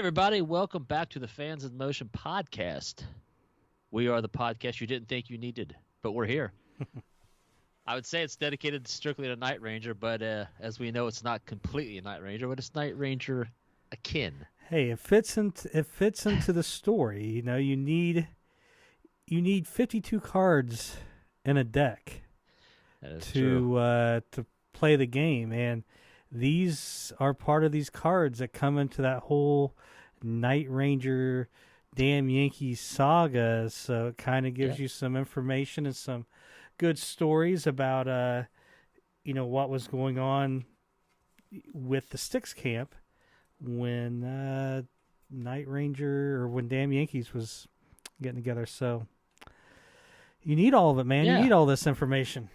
everybody. Welcome back to the Fans in Motion podcast. We are the podcast you didn't think you needed, but we're here. I would say it's dedicated strictly to Night Ranger, but as we know, it's not completely a Night Ranger, but it's Night Ranger akin. Hey, it fits into the story. You know, you need 52 cards in a deck to play the game, and these are part of these cards that come into that whole Night Ranger Damn Yankees saga. So it kind of gives you some information and some good stories about what was going on with the Styx camp when Night Ranger or when Damn Yankees was getting together. So you need all of it, man. You need all this information.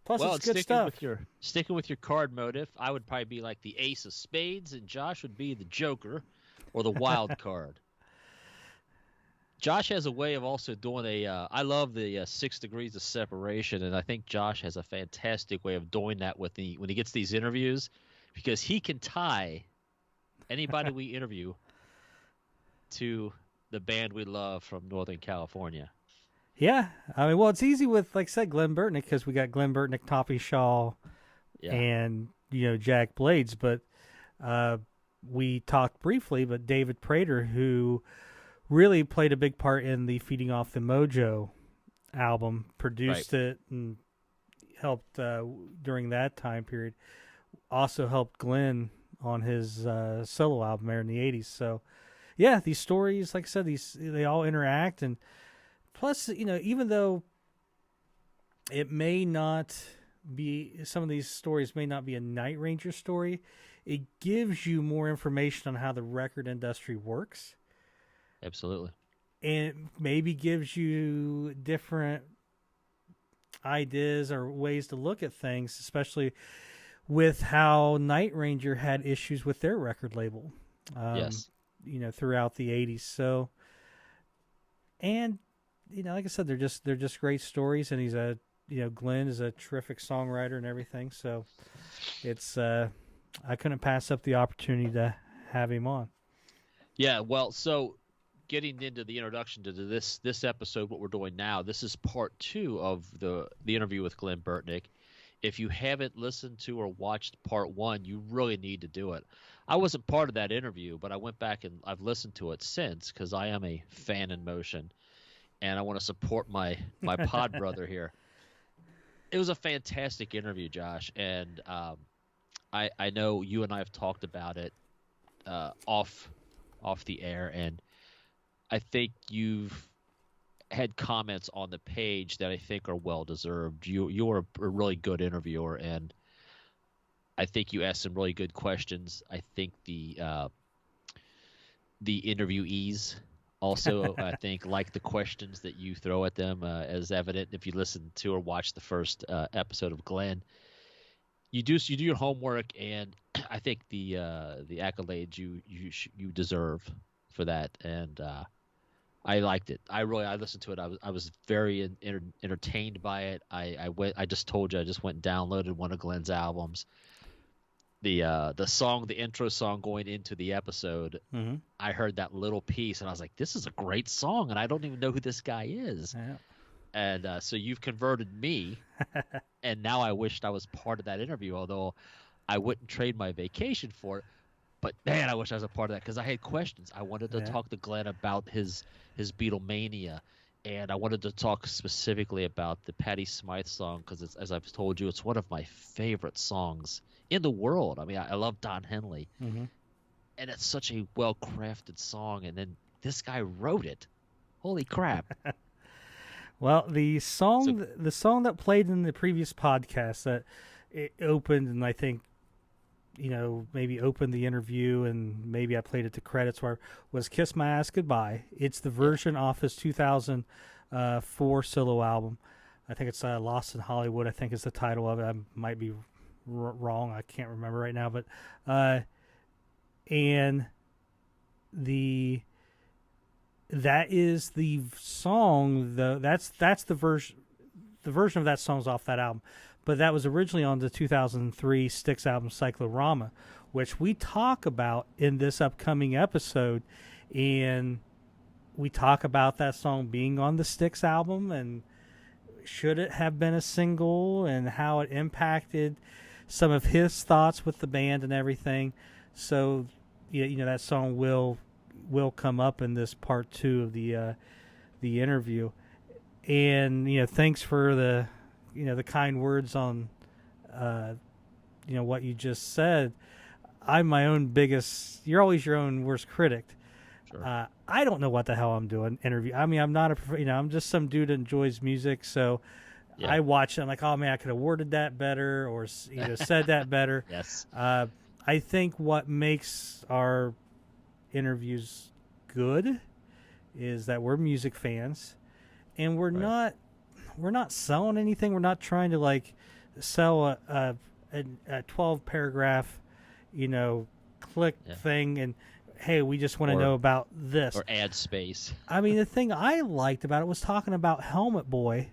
Plus, it's good stuff. Sticking with your card motive, I would probably be like the Ace of Spades, and Josh would be the Joker or the Wild card. Josh has a way of also doing I love the 6 degrees of separation, and I think Josh has a fantastic way of doing that when he gets these interviews, because he can tie anybody we interview to the band we love from Northern California. Yeah, I mean, well, it's easy with, like I said, Glen Burtnik, because we got Glen Burtnik, Toppy Shaw, and Jack Blades. But we talked briefly, but David Prater, who really played a big part in the Feeding Off the Mojo album, produced it and helped during that time period. Also helped Glenn on his solo album there in the 80s. So, yeah, these stories, like I said, they all interact. And plus, even though it may not be, some of these stories may not be a Night Ranger story, it gives you more information on how the record industry works. Absolutely. And it maybe gives you different ideas or ways to look at things, especially with how Night Ranger had issues with their record label. Throughout the 80s. So, and like I said, they're just great stories, and he's Glenn is a terrific songwriter and everything. So it's I couldn't pass up the opportunity to have him on. Yeah, well, so getting into the introduction to this episode, what we're doing now, this is part 2 of the interview with Glen Burtnik. If you haven't listened to or watched part 1, you really need to do it. I wasn't part of that interview, but I went back and I've listened to it since, because I am a fan in motion, and I want to support my pod brother here. It was a fantastic interview, Josh, and I know you and I have talked about it off the air, and I think you've had comments on the page that I think are well deserved. You're a really good interviewer, and I think you asked some really good questions. I think the interviewees also, I think, like the questions that you throw at them, as evident if you listen to or watch the first episode of Glenn. You do your homework, and I think the accolades you deserve for that, and I liked it. I listened to it. I was very entertained by it. I just told you, I just went and downloaded one of Glenn's albums. The intro song going into the episode, I heard that little piece, and I was like, this is a great song, and I don't even know who this guy is. Yeah. And so you've converted me, and now I wished I was part of that interview, although I wouldn't trade my vacation for it. But, man, I wish I was a part of that, because I had questions. I wanted to talk to Glenn about his Beatlemania, and I wanted to talk specifically about the Patti Smythe song, because, as I've told you, it's one of my favorite songs in the world. I mean, I love Don Henley, and it's such a well-crafted song, and then this guy wrote it. Holy crap. Well, the song that played in the previous podcast that it opened, and I think, maybe opened the interview, and maybe I played it to credits, where was Kiss My Ass Goodbye. It's the version off his 2004 solo album. I think it's Lost in Hollywood, I think is the title of it. I might be wrong. I can't remember right now, but and that is the song. That's the version of that song's off that album. but that was originally on the 2003 Styx album Cyclorama, which we talk about in this upcoming episode. And we talk about that song being on the Styx album and should it have been a single and how it impacted some of his thoughts with the band and everything. So, that song will come up in this part 2 of the interview. And, thanks for the kind words on, what you just said. I'm my own biggest, you're always your own worst critic. Sure. I don't know what the hell I'm doing interview. I mean, I'm not I'm just some dude that enjoys music. So I watch it. I'm like, oh man, I could have worded that better or said that better. Yes. I think what makes our interviews good is that we're music fans, and we're not selling anything. We're not trying to like sell a 12 paragraph, click thing and. Hey, we just want to know about this. Or ad space. I mean, the thing I liked about it was talking about Helmet Boy,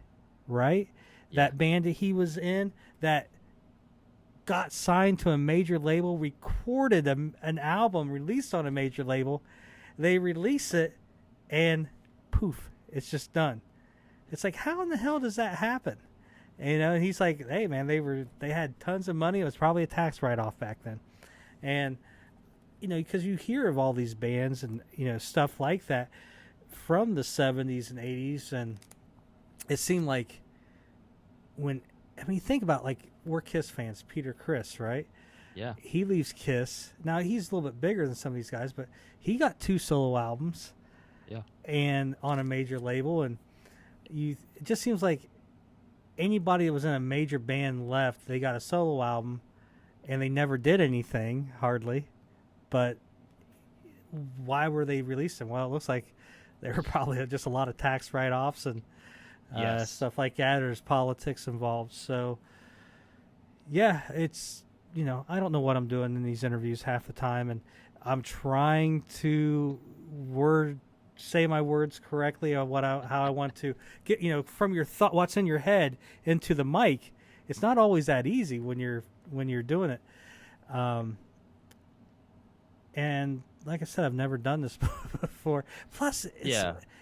right? Yeah. That band that he was in that got signed to a major label, recorded an album, released on a major label. They release it, and poof, it's just done. It's like, how in the hell does that happen? And he's like, hey, man, they had tons of money. It was probably a tax write-off back then. And because you hear of all these bands and, stuff like that from the 70s and 80s. And it seemed like think about, like, we're Kiss fans, Peter Criss, right? Yeah. He leaves Kiss. Now, he's a little bit bigger than some of these guys, but he got 2 solo albums. Yeah. And on a major label. And it just seems like anybody that was in a major band left, they got a solo album, and they never did anything, hardly. But why were they releasing? Well, it looks like there were probably just a lot of tax write-offs and stuff like that. There's politics involved. So, yeah, it's, I don't know what I'm doing in these interviews half the time. And I'm trying to say my words correctly on how I want to get, from your thought, what's in your head into the mic. It's not always that easy when you're doing it. And like I said, I've never done this before. Plus,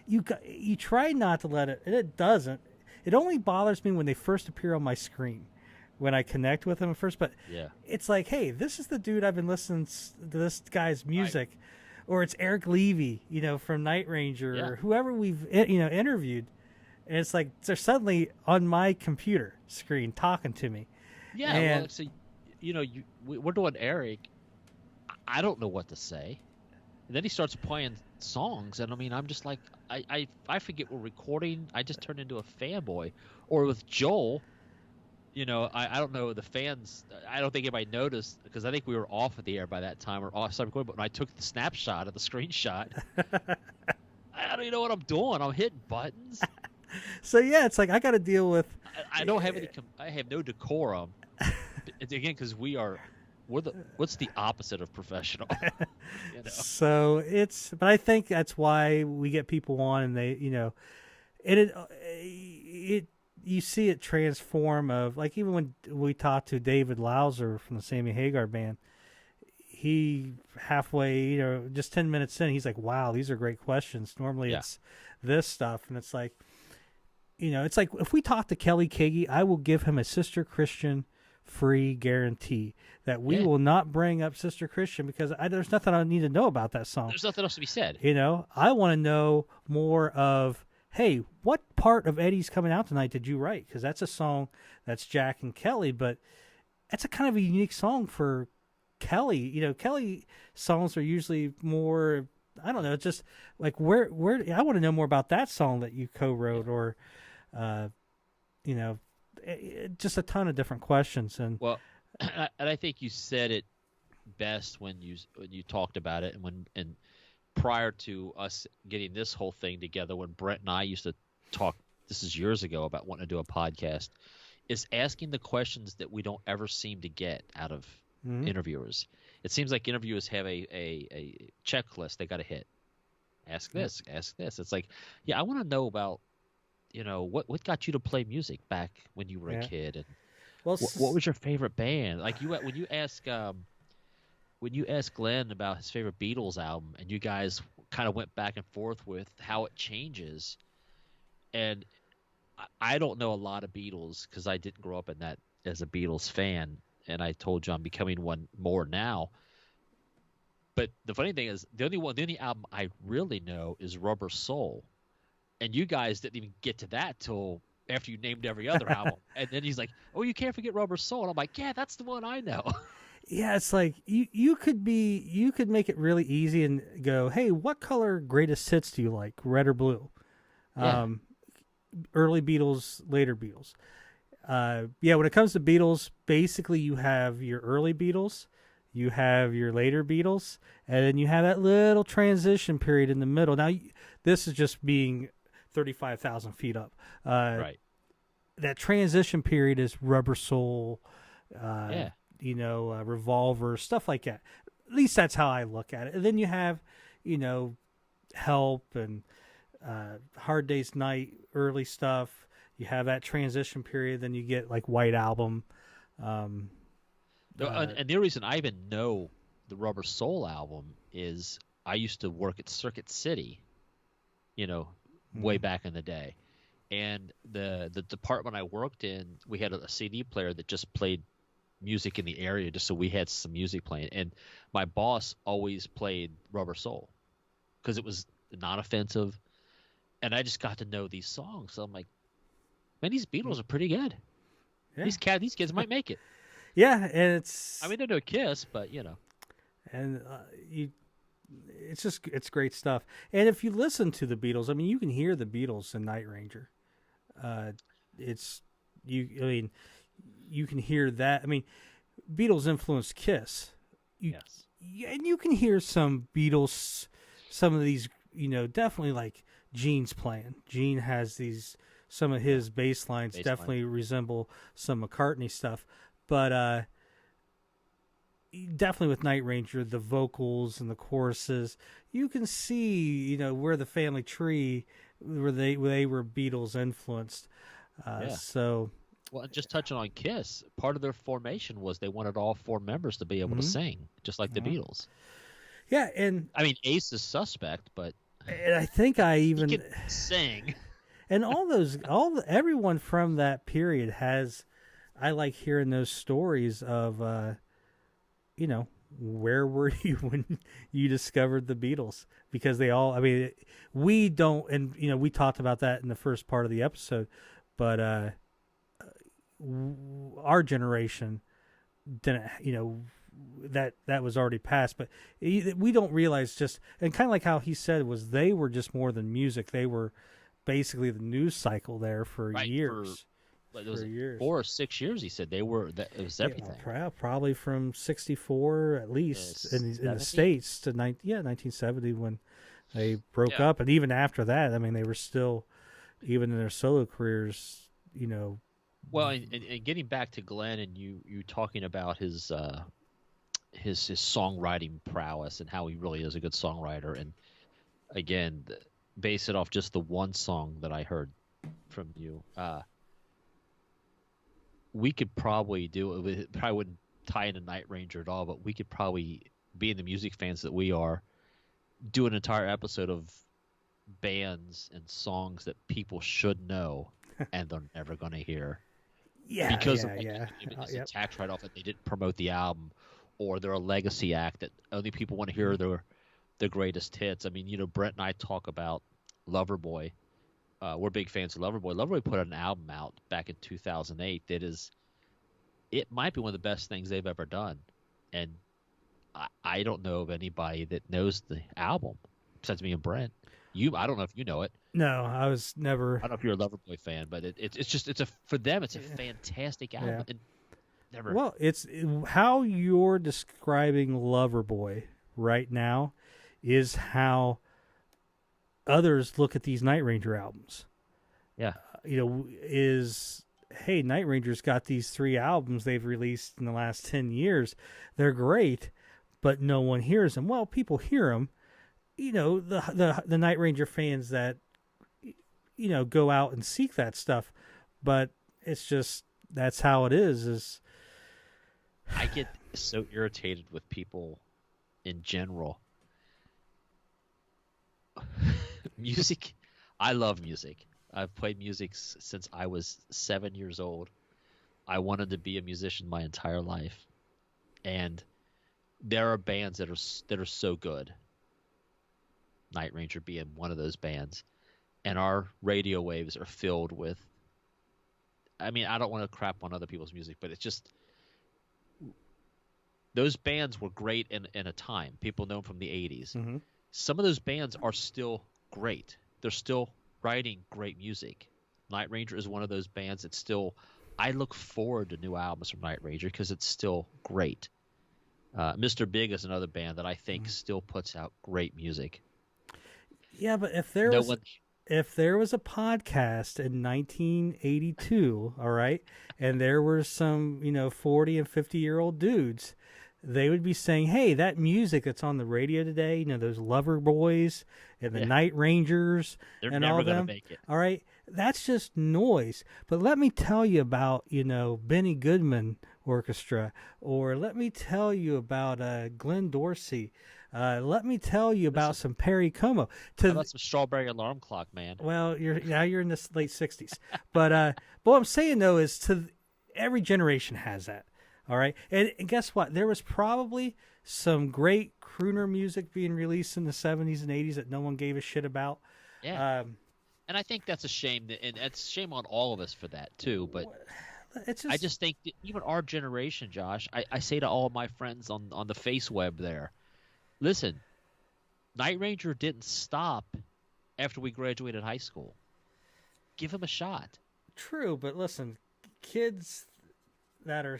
you try not to let it, and it doesn't. It only bothers me when they first appear on my screen, when I connect with them at first. But it's like, hey, this is the dude I've been listening to this guy's music, or it's Eric Levy, from Night Ranger, or whoever we've interviewed, and it's like they're suddenly on my computer screen talking to me. Yeah, well, so we're doing Eric. I don't know what to say. And then he starts playing songs, and I mean, I'm just like, I forget we're recording. I just turned into a fanboy. Or with Joel, I don't know, the fans, I don't think anybody noticed, because I think we were off of the air by that time, or off recording, but when I took the snapshot of the screenshot, I don't even know what I'm doing. I'm hitting buttons. So, yeah, it's like I got to deal with... I don't have I have no decorum. Again, because what's the opposite of professional? So but I think that's why we get people on, and they, you see it transform of, like, even when we talked to David Lauser from the Sammy Hagar band, he halfway, just 10 minutes in, he's like, wow, these are great questions. Normally it's this stuff. And it's like, it's like if we talk to Kelly Kagi, I will give him a Sister Christian free guarantee that we will not bring up Sister Christian, because there's nothing I need to know about that song. There's nothing else to be said. I want to know more of, hey, what part of Eddie's Coming Out Tonight did you write? Because that's a song that's Jack and Kelly, but that's a kind of a unique song for Kelly. Kelly songs are usually more, I don't know, just like where I want to know more about that song that you co-wrote, or just a ton of different questions. And I think you said it best when you talked about it, and prior to us getting this whole thing together, when Brent and I used to talk, this is years ago, about wanting to do a podcast, is asking the questions that we don't ever seem to get out of interviewers. It seems like interviewers have a checklist they got to hit. Ask this, ask this. It's like, I want to know about, what got you to play music back when you were a kid, and Well, what was your favorite band? Like when you ask Glenn about his favorite Beatles album, and you guys kind of went back and forth with how it changes, and I don't know a lot of Beatles because I didn't grow up in that as a Beatles fan, and I told you I'm becoming one more now. But the funny thing is, the only album I really know is Rubber Soul, and you guys didn't even get to that till after you named every other album. And then he's like, "Oh, you can't forget Rubber Soul." And I'm like, "Yeah, that's the one I know." Yeah, it's like you could make it really easy and go, "Hey, what color greatest hits do you like, red or blue?" Yeah. Early Beatles, later Beatles. Yeah, when it comes to Beatles, basically you have your early Beatles, you have your later Beatles, and then you have that little transition period in the middle. Now, this is just being 35,000 feet up. Right. That transition period is Rubber Soul, Yeah. Revolver, stuff like that. At least that's how I look at it. And then you have, Help and Hard Day's Night, early stuff. You have that transition period. Then you get like White Album. And the reason I even know the Rubber Soul album is I used to work at Circuit City, way back in the day. And the department I worked in, we had a CD player that just played music in the area just so we had some music playing. And my boss always played Rubber Soul because it was non-offensive. And I just got to know these songs. So I'm like, man, these Beatles are pretty good. Yeah. These kids might make it. Yeah, and they're no Kiss, but and it's great stuff. And if you listen to the Beatles, you can hear the Beatles in Night Ranger. You can hear that. Beatles influenced Kiss. Yes. And you can hear some Beatles, some of these, definitely like Gene's playing. Gene has some of his bass lines definitely resemble some McCartney stuff. But definitely with Night Ranger, the vocals and the choruses, you can see, where the family tree, where they were Beatles influenced. So, well, just touching on Kiss, part of their formation was they wanted all four members to be able to sing, just like the Beatles. Yeah, and Ace is suspect, but and I think he can sing. And everyone from that period has. I like hearing those stories of, where were you when you discovered the Beatles? Because they all, we don't, and, we talked about that in the first part of the episode, but our generation didn't, that was already past, but we don't realize and kind of like how he said was they were just more than music. They were basically the news cycle there for years. It was 4 or 6 years. He said it was everything. Yeah, probably from '64 at least in the States to 1970 when they broke up, and even after that, they were still, even in their solo careers, Well, and getting back to Glenn and you talking about his songwriting prowess and how he really is a good songwriter, and again, base it off just the one song that I heard from you. We could probably do it. It probably wouldn't tie into Night Ranger at all, but we could probably, being the music fans that we are, do an entire episode of bands and songs that people should know and they're never going to hear. Yeah, because it's a tax write-off that they didn't promote the album, or they're a legacy act that only people want to hear their greatest hits. Brent and I talk about Loverboy. We're big fans of Loverboy. Loverboy put an album out back in 2008 it might be one of the best things they've ever done. And I don't know of anybody that knows the album besides me and Brent. I don't know if you know it. No, I was never. I don't know if you're a Loverboy fan, but for them it's a fantastic album. Yeah. And never. Well, it's how you're describing Loverboy right now is how others look at these Night Ranger albums. Yeah. Hey, Night Ranger's got these 3 albums they've released in the last 10 years. They're great, but no one hears them. Well, people hear them. The Night Ranger fans that, go out and seek that stuff. But it's just, that's how it is. I get so irritated with people in general. Music, I love music. I've played music since I was 7 years old. I wanted to be a musician my entire life, and there are bands that are so good. Night Ranger being one of those bands, and our radio waves are filled with. I mean, I don't want to crap on other people's music, but it's just those bands were great in a time. People know them from the 80s. Mm-hmm. Some of those bands are still great. They're still writing great music. Night Ranger is one of those bands that still. I look forward to new albums from Night Ranger because it's still great. Mr. Big is another band that I think still puts out great music. Yeah, but if there was a podcast in 1982, all right, and there were some 40 and 50-year-old dudes, they would be saying, "Hey, that music that's on the radio today, those Lover Boys and the Night Rangers and all them, make it. All right, that's just noise." But let me tell you about Benny Goodman Orchestra, or let me tell you about Glenn Dorsey. Let me tell you about some Perry Como. How about some Strawberry Alarm Clock, man? Well, you're in the late 60s. But what I'm saying, though, is every generation has that. All right? And guess what? There was probably some great crooner music being released in the 70s and 80s that no one gave a shit about. Yeah. And I think that's a shame. And it's a shame on all of us for that, too. But I just think that even our generation, Josh, I say to all of my friends on the face web there, listen, Night Ranger didn't stop after we graduated high school. Give him a shot. True, but listen, kids that are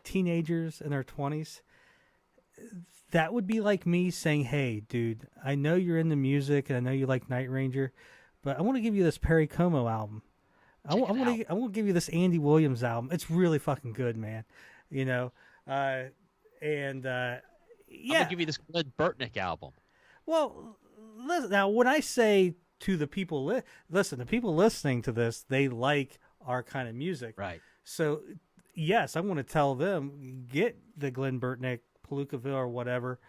teenagers in their 20s, that would be like me saying, "Hey, dude, I know you're into music and I know you like Night Ranger, but I want to give you this Perry Como album. I want to give you this Andy Williams album. It's really fucking good, man." Yeah. I'm gonna give you this Glen Burtnik album. Well, listen, now when I say to the people, listen, the people listening to this, they like our kind of music, right? So, yes, I'm going to tell them, get the Glen Burtnik, Palookaville, or whatever,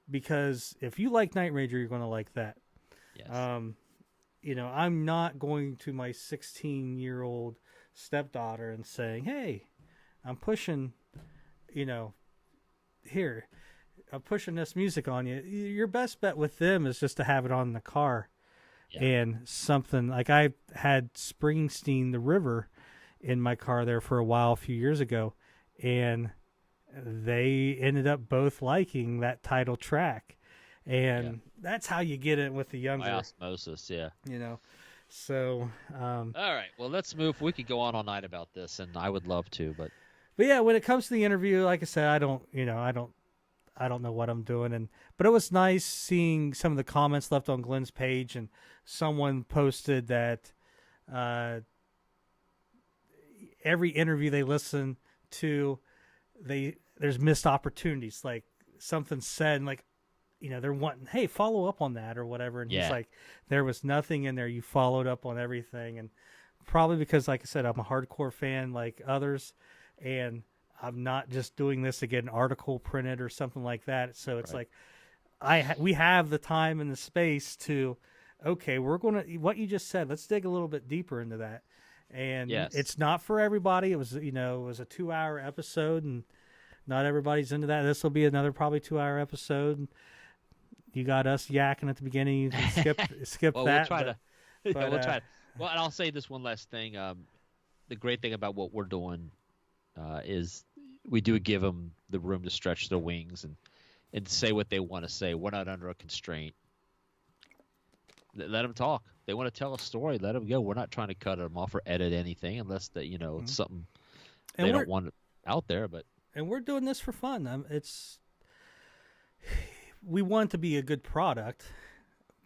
because if you like Night Ranger, you're going to like that. Yes. I'm not going to my 16-year-old stepdaughter and saying, "Hey, I'm pushing, here, I'm pushing this music on you." Your best bet with them is just to have it on in the car. Yeah. And something like I had Springsteen, The River, in my car there for a while a few years ago, and they ended up both liking that title track. And that's how you get it with the younger. By osmosis, yeah. So. All right, well, let's move. We could go on all night about this, and I would love to, but yeah, when it comes to the interview, like I said, I don't know what I'm doing, but it was nice seeing some of the comments left on Glenn's page, and someone posted that every interview they listen to, there's missed opportunities, like something said, and like they're wanting, "Hey, follow up on that," or whatever, and he's like, there was nothing in there. You followed up on everything, and probably because, like I said, I'm a hardcore fan like others, and I'm not just doing this to get an article printed or something like that. So it's like we have the time and the space to, okay, we're going to, what you just said, let's dig a little bit deeper into that. And it's not for everybody. It was, it was a 2-hour episode, and not everybody's into that. This will be another probably 2-hour episode. You got us yakking at the beginning. You can skip well, that. We'll try to. Well, and I'll say this one last thing. The great thing about what we're doing is we do give them the room to stretch their wings and say what they want to say. We're not under a constraint. Let them talk. They want to tell a story. Let them go. We're not trying to cut them off or edit anything unless that it's something they don't want out there. And we're doing this for fun. We want to be a good product,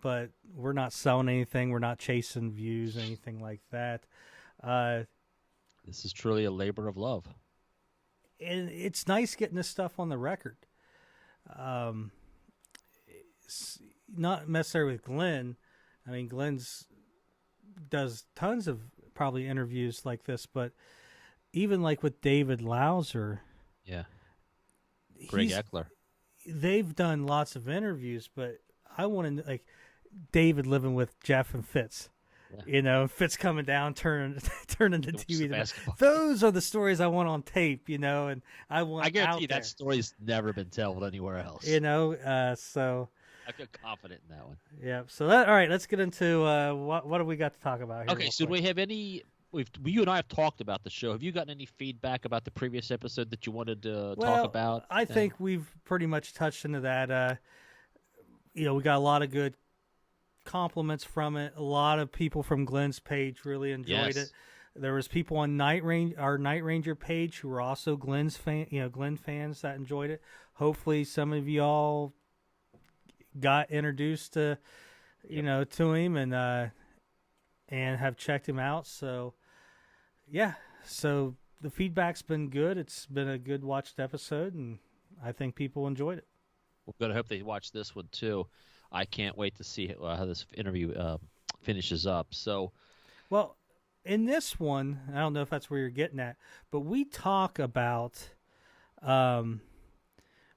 but we're not selling anything. We're not chasing views, anything like that. This is truly a labor of love. And it's nice getting this stuff on the record. Not necessarily with Glenn. I mean, Glenn's does tons of probably interviews like this, but even like with David Lauser. Yeah. Greg Eckler. They've done lots of interviews, but I want to like David living with Jeff and Fitz. Yeah. Fitz coming down, turning the TV. Those are the stories I want on tape, and I guarantee that story's never been told anywhere else. So I feel confident in that one. Yeah. So all right, let's get into what do we got to talk about here? Okay. So do we have any? You and I have talked about the show. Have you gotten any feedback about the previous episode that you wanted to talk about? I think we've pretty much touched into that. We got a lot of good compliments from it. A lot of people from Glen's page really enjoyed it. There was people on our Night Ranger page who were also Glen's Glen fans that enjoyed it. Hopefully, some of y'all got introduced to to him and have checked him out. So so the feedback's been good. It's been a good watched episode, and I think people enjoyed it. We're gonna hope they watch this one too. I can't wait to see how this interview finishes up. So, well, in this one, I don't know if that's where you're getting at, but we talk about him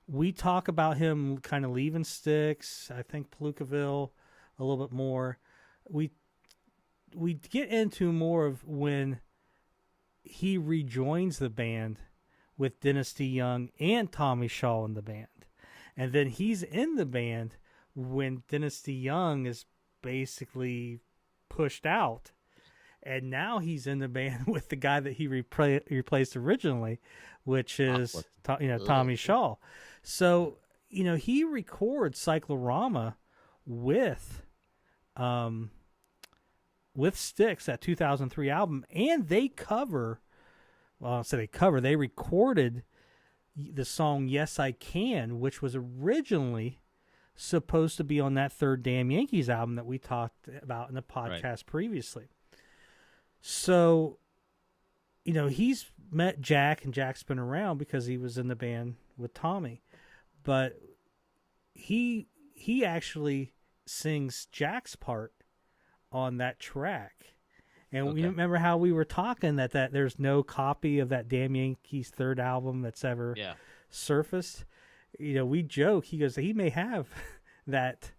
kind of leaving Styx. I think Palookaville a little bit more. We get into more of when he rejoins the band with Dennis DeYoung and Tommy Shaw in the band, and then he's in the band when Dennis DeYoung is basically pushed out, and now he's in the band with the guy that he replaced originally, which is Tommy Shaw. So he records Cyclorama with Styx, that 2003 album, and they recorded the song Yes I Can, which was originally supposed to be on that third Damn Yankees album that we talked about in the podcast previously. So, he's met Jack, and Jack's been around because he was in the band with Tommy. But he actually sings Jack's part on that track. And you remember how we were talking that there's no copy of that Damn Yankees third album that's ever surfaced? We joke. He goes, he may have that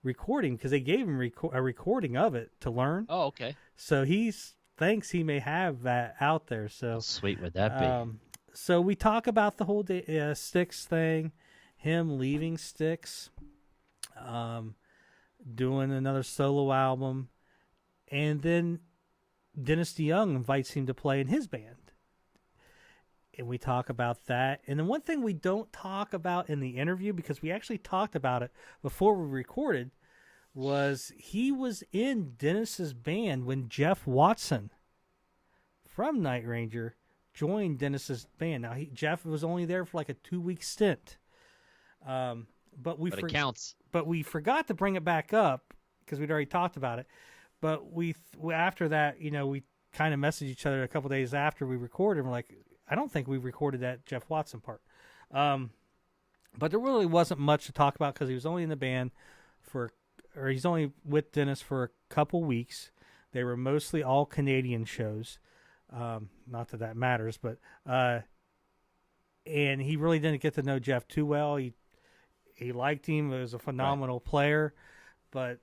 recording because they gave him a recording of it to learn. Oh, okay. So he thinks he may have that out there. So how sweet would that be? So we talk about the whole Styx thing, him leaving Styx, doing another solo album, and then Dennis DeYoung invites him to play in his band. And we talk about that. And then one thing we don't talk about in the interview, because we actually talked about it before we recorded, was he was in Dennis's band when Jeff Watson from Night Ranger joined Dennis's band. Now, Jeff was only there for like a 2-week stint. But it counts. But we forgot to bring it back up because we'd already talked about it. But after that, we kind of messaged each other a couple days after we recorded. And we're like, I don't think we recorded that Jeff Watson part. But there really wasn't much to talk about because he was only in the band he's only with Dennis for a couple weeks. They were mostly all Canadian shows. Not that matters, but and he really didn't get to know Jeff too well. He liked him. He was a phenomenal player, but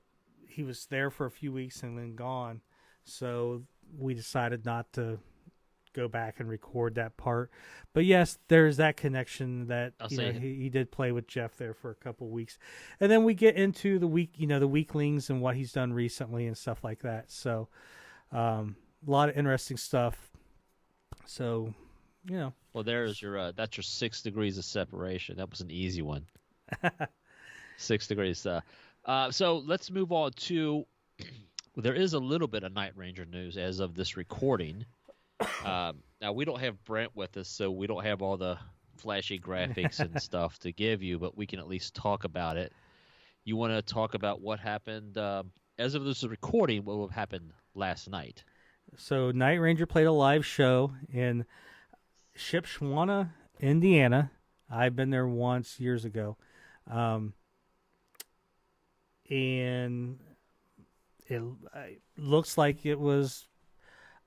he was there for a few weeks and then gone. So we decided not to go back and record that part. But yes, there's that connection that he did play with Jeff there for a couple weeks. And then we get into the Weeklings and what he's done recently and stuff like that. So a lot of interesting stuff. So, well, there's that's your 6 degrees of separation. That was an easy one. 6 degrees. So let's move on to, there is a little bit of Night Ranger news as of this recording. Now, we don't have Brent with us, so we don't have all the flashy graphics and stuff to give you, but we can at least talk about it. You want to talk about what happened, as of this recording, what happened last night? So Night Ranger played a live show in Shipshewana, Indiana. I've been there once years ago. And it looks like it was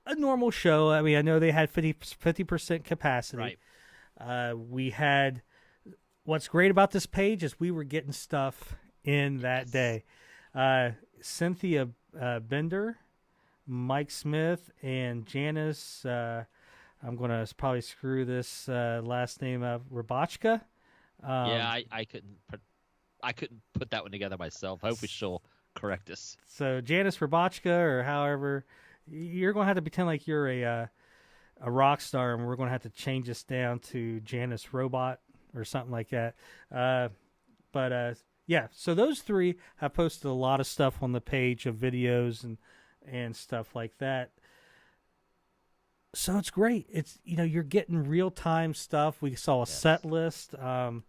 a normal show. I mean, I know they had 50% capacity. Right. We had. What's great about this page is we were getting stuff in that day. Cynthia Bender, Mike Smith, and Janice. I'm gonna probably screw this last name up. Rabachka. I couldn't put that one together myself. Hopefully she'll correct us. So Janice Rabachka, or however, you're gonna have to pretend like you're a rock star, and we're gonna have to change this down to Janice Robot or something like that. Yeah, so those three have posted a lot of stuff on the page of videos and stuff like that. So it's great. It's, you're getting real-time stuff. We saw a set list. I'll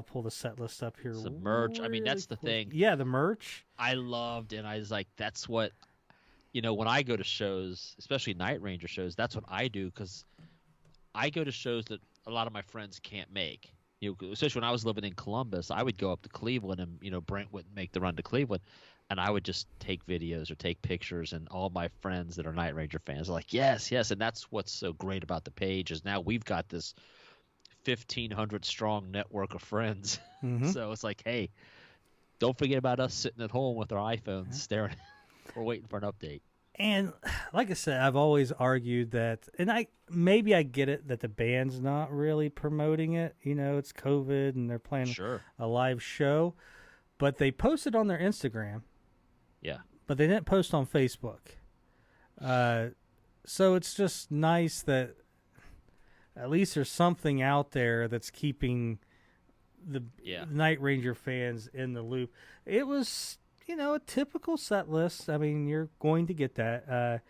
pull the set list up here. Some merch. I mean, that's the thing. Yeah, the merch. I loved, and I was like, that's what, when I go to shows, especially Night Ranger shows, that's what I do, because I go to shows that a lot of my friends can't make. Especially when I was living in Columbus, I would go up to Cleveland, and Brent wouldn't make the run to Cleveland, and I would just take videos or take pictures, and all my friends that are Night Ranger fans are like, yes, and that's what's so great about the page is now we've got this 1,500 strong network of friends. Mm-hmm. So it's like, hey, don't forget about us sitting at home with our iPhones staring. We're waiting for an update. And like I said, I've always argued that, and I get it that the band's not really promoting it. It's COVID and they're playing a live show, but they posted on their Instagram. Yeah. But they didn't post on Facebook. So it's just nice that at least there's something out there that's keeping the Night Ranger fans in the loop. It was, a typical set list. I mean, you're going to get that.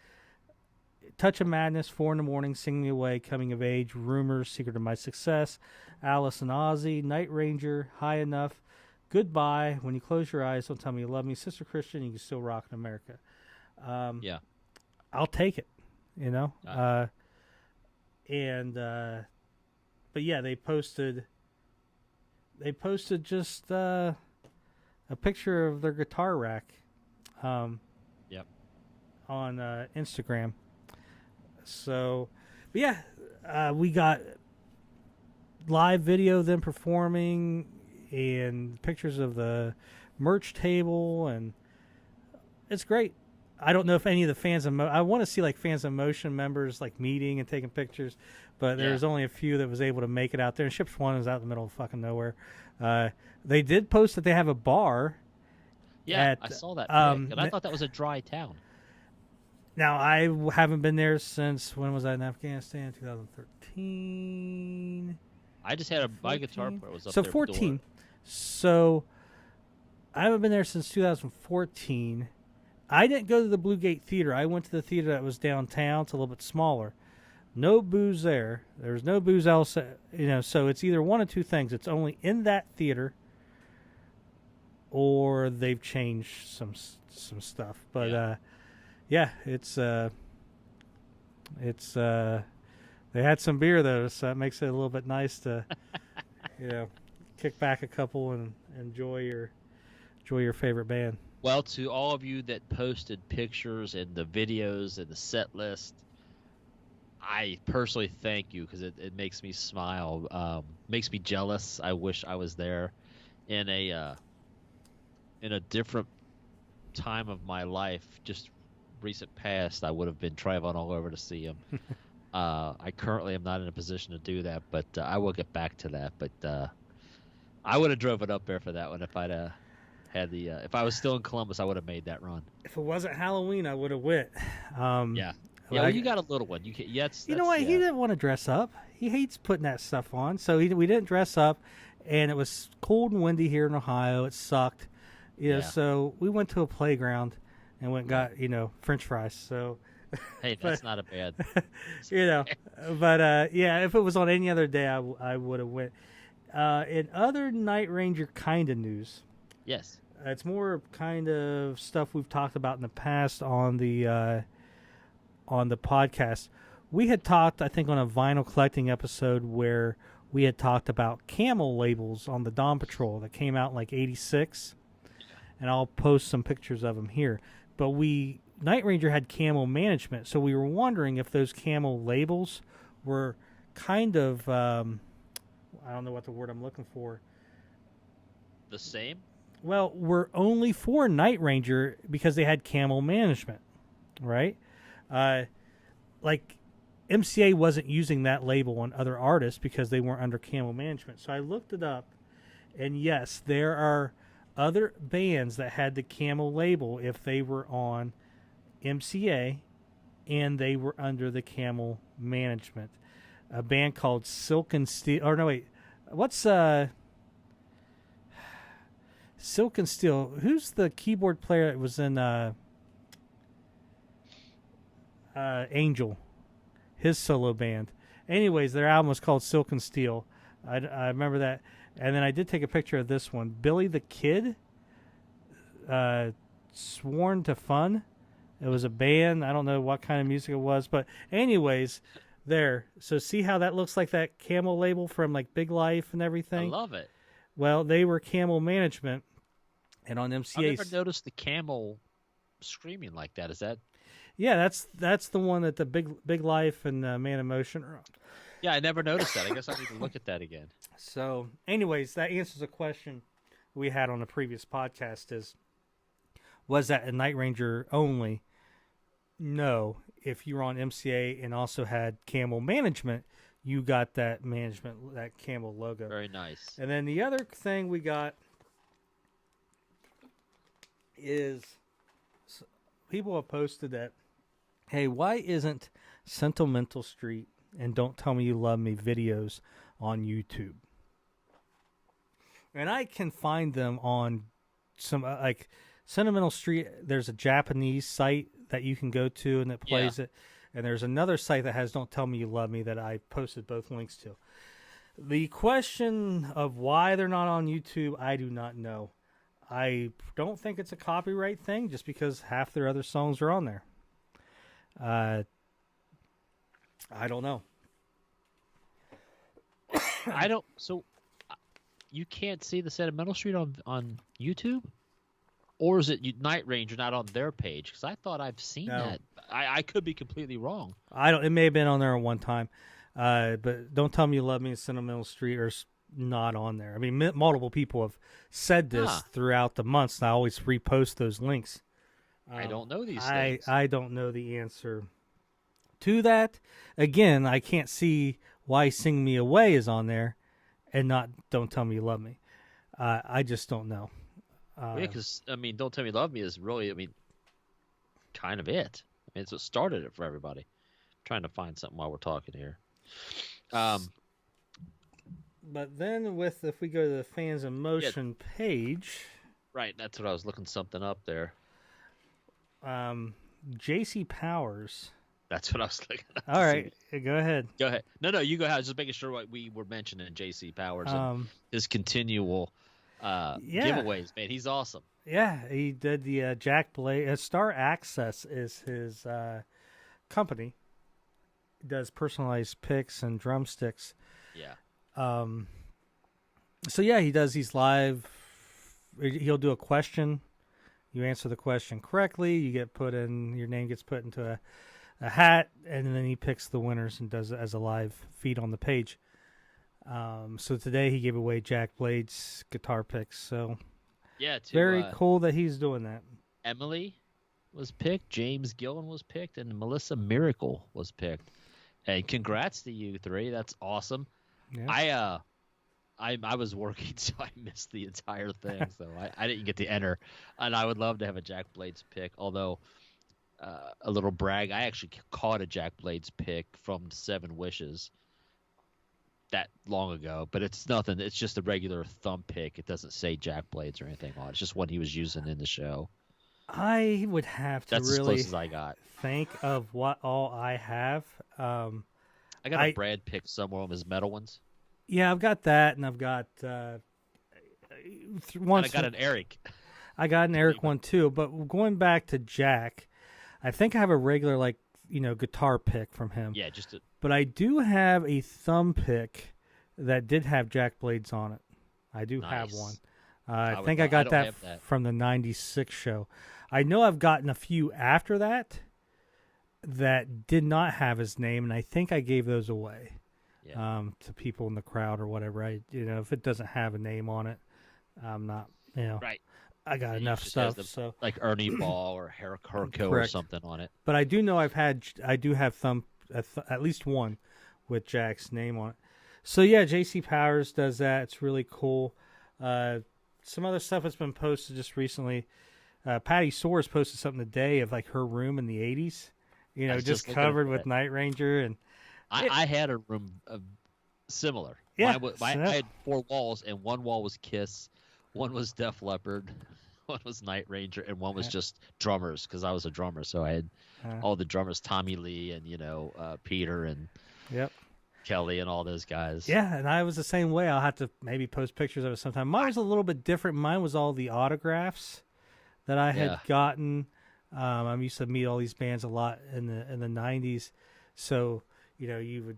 Touch of Madness, 4 a.m, Sing Me Away, Coming of Age, Rumors, Secret of My Success, Alice and Ozzy, Night Ranger, High Enough, Goodbye, When You Close Your Eyes, Don't Tell Me You Love Me, Sister Christian, You Can Still Rock in America. I'll take it, but yeah, they posted just a picture of their guitar rack on Instagram. So, but yeah, we got live video of them performing and pictures of the merch table, and it's great. I don't know if any of the fans of I want to see like Fans of Motion members like meeting and taking pictures, but there's only a few that was able to make it out there. And Ships One is out in the middle of fucking nowhere. They did post that they have a bar. Yeah, I saw that. And I thought that was a dry town. Now, I haven't been there since, when was I in Afghanistan? 2013. I just had my guitar player was up so there. So 14. So I haven't been there since 2014. I didn't go to the Blue Gate Theater. I went to the theater that was downtown. It's a little bit smaller. No booze there. There's no booze else. So it's either one of two things. It's only in that theater, or they've changed some stuff. But it's they had some beer though, so that makes it a little bit nice to kick back a couple and enjoy your favorite band. Well, to all of you that posted pictures and the videos and the set list, I personally thank you, because it makes me smile, makes me jealous. I wish I was there in a different time of my life, just recent past. I would have been traveling all over to see him. I currently am not in a position to do that, but I will get back to that. But I would have driven up there for that one if I'd had the if I was still in Columbus. I would have made that run. If it wasn't Halloween, I would have went. Well, you got a little one. You know what? He didn't want to dress up. He hates putting that stuff on. So we didn't dress up, and it was cold and windy here in Ohio. It sucked. So we went to a playground and went and got French fries. So hey, that's not a bad. But if it was on any other day, I would have went. In other Night Ranger kind of news, yes, it's more kind of stuff we've talked about in the past on the podcast. We had talked, I think, on a vinyl collecting episode where we had talked about Camel labels on the Dawn Patrol that came out in like '86, and I'll post some pictures of them here. But we Night Ranger had Camel management, so we were wondering if those Camel labels were kind of, I don't know what the word I'm looking for. The same? Well, were only for Night Ranger because they had Camel management, right? Like MCA wasn't using that label on other artists because they weren't under Camel management. So I looked it up, and yes, there are other bands that had the Camel label if they were on MCA and they were under the Camel management. A band called Silk and Steel. Or no, wait. What's Silk and Steel? Who's the keyboard player that was in Angel? His solo band. Anyways, their album was called Silk and Steel. I remember that. And then I did take a picture of this one. Billy the Kid, Sworn to Fun. It was a band. I don't know what kind of music it was. But anyways, there. So see how that looks like that Camel label from like Big Life and everything? I love it. Well, they were Camel management. And on MCA... I've never noticed the Camel screaming like that. Is that... Yeah, that's the one that the Big Life and Man in Motion are on. Yeah, I never noticed that. I guess I need to look at that again. So, anyways, that answers a question we had on a previous podcast is, was that a Night Ranger only? No. If you were on MCA and also had Camel management, you got that management, that Camel logo. Very nice. And then the other thing we got is people have posted that, hey, why isn't Sentimental Street and Don't Tell Me You Love Me videos on YouTube? And I can find them on some, like, Sentimental Street. There's a Japanese site that you can go to and it plays it. And there's another site that has Don't Tell Me You Love Me that I posted both links to. The question of why they're not on YouTube, I do not know. I don't think it's a copyright thing just because half their other songs are on there. I don't know. So you can't see the Sentimental Street on YouTube? Or is it Night Ranger not on their page? Because I thought I've seen that. I could be completely wrong. It may have been on there at one time. But Don't Tell Me You Love Me and Sentimental Street are not on there. I mean, multiple people have said this throughout the months, and I always repost those links. I don't know these things. I don't know the answer to that. Again, I can't see why Sing Me Away is on there and not Don't Tell Me You Love Me. I just don't know. Yeah, because, I mean, Don't Tell Me You Love Me is really, I mean, kind of it. I mean, it's what started it for everybody. I'm trying to find something while we're talking here. But then if we go to the Fans in Motion page... Right, that's what I was looking something up there. J.C. Powers. That's what I was looking at. All right, go ahead. Go ahead. No, you go ahead. I was just making sure what we were mentioning J.C. Powers and his continual giveaways. Man, he's awesome. Yeah, he did the Jack Blade. Star Access is his company. He does personalized picks and drumsticks. Yeah. So yeah, he does these live. He'll do a question. You answer the question correctly. You get put in. Your name gets put into a hat, and then he picks the winners and does it as a live feed on the page. So today he gave away Jack Blade's guitar picks. So yeah, very cool that he's doing that. Emily was picked. James Gillen was picked, and Melissa Miracle was picked. And congrats to you three. That's awesome. Yeah. I was working, so I missed the entire thing, so I didn't get to enter. And I would love to have a Jack Blades pick, although a little brag, I actually caught a Jack Blades pick from Seven Wishes that long ago, but it's nothing. It's just a regular thumb pick. It doesn't say Jack Blades or anything on it. It's just one he was using in the show. I would have to That's really as close as I got. Think of what all I have. I got a Brad pick somewhere on his metal ones. Yeah, I've got that, and I've got one. And I got an Eric. I got an Eric one too. But going back to Jack, I think I have a regular guitar pick from him. Yeah, But I do have a thumb pick that did have Jack Blades on it. I do have one. I think I got that from the '96 show. I know I've gotten a few after that did not have his name, and I think I gave those away to people in the crowd or whatever. If it doesn't have a name on it, I'm not, right. I got enough stuff. So like Ernie Ball or Herco or something on it. But I do know I do have at least one with Jack's name on it. So yeah, JC Powers does that. It's really cool. Some other stuff that's been posted just recently. Patty Soares posted something today of like her room in the 80s. Just covered with Night Ranger, and I had a room similar. Yeah, I had 4 walls, and one wall was Kiss, one was Def Leppard, one was Night Ranger, and one was just drummers because I was a drummer, so I had all the drummers, Tommy Lee and Peter and Kelly and all those guys. Yeah, and I was the same way. I'll have to maybe post pictures of it sometime. Mine was a little bit different. Mine was all the autographs that I had gotten. I used to meet all these bands a lot in the 90s. So, you would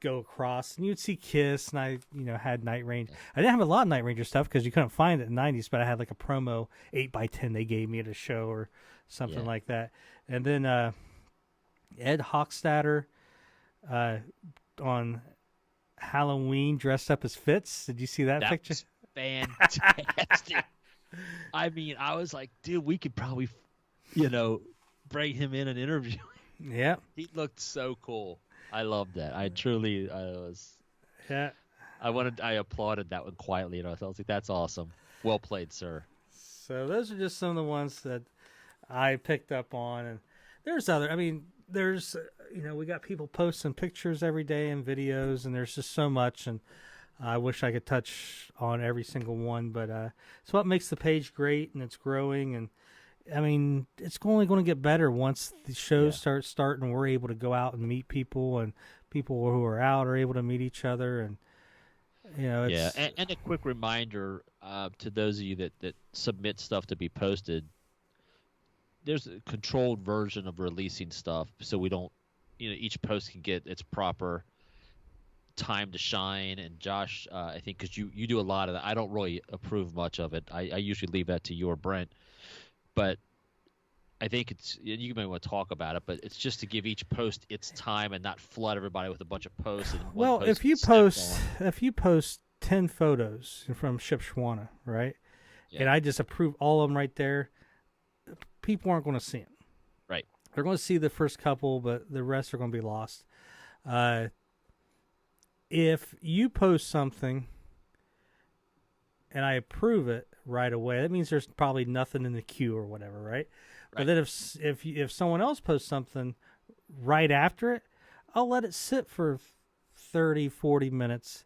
go across and you'd see Kiss, and I, had Night Ranger. I didn't have a lot of Night Ranger stuff because you couldn't find it in the 90s, but I had like a promo 8x10 they gave me at a show or something like that. And then Ed Hochstadter on Halloween dressed up as Fitz. Did you see that picture? Was fantastic. I mean, I was like, dude, we could probably bring him in and interview him. Yeah. He looked so cool. I loved that. I was. Yeah. I applauded that one quietly. I was like, that's awesome. Well played, sir. So those are just some of the ones that I picked up on. And there's other, there's, we got people posting pictures every day and videos, and there's just so much. And I wish I could touch on every single one, but it's what makes the page great, and it's growing. And it's only going to get better once the shows start starting. We're able to go out and meet people, and people who are out are able to meet each other. And it's... And a quick reminder to those of you that submit stuff to be posted. There's a controlled version of releasing stuff, so we don't, each post can get its proper time to shine. And Josh, I think because you do a lot of that, I don't really approve much of it. I usually leave that to you or Brent. But I think you may want to talk about it, but it's just to give each post its time and not flood everybody with a bunch of posts. And if you post 10 photos from Ship Shawana, right, and I just approve all of them right there, people aren't going to see them. Right. They're going to see the first couple, but the rest are going to be lost. If you post something and I approve it right away, that means there's probably nothing in the queue or whatever, right? But then if someone else posts something right after it, I'll let it sit for 30, 40 minutes.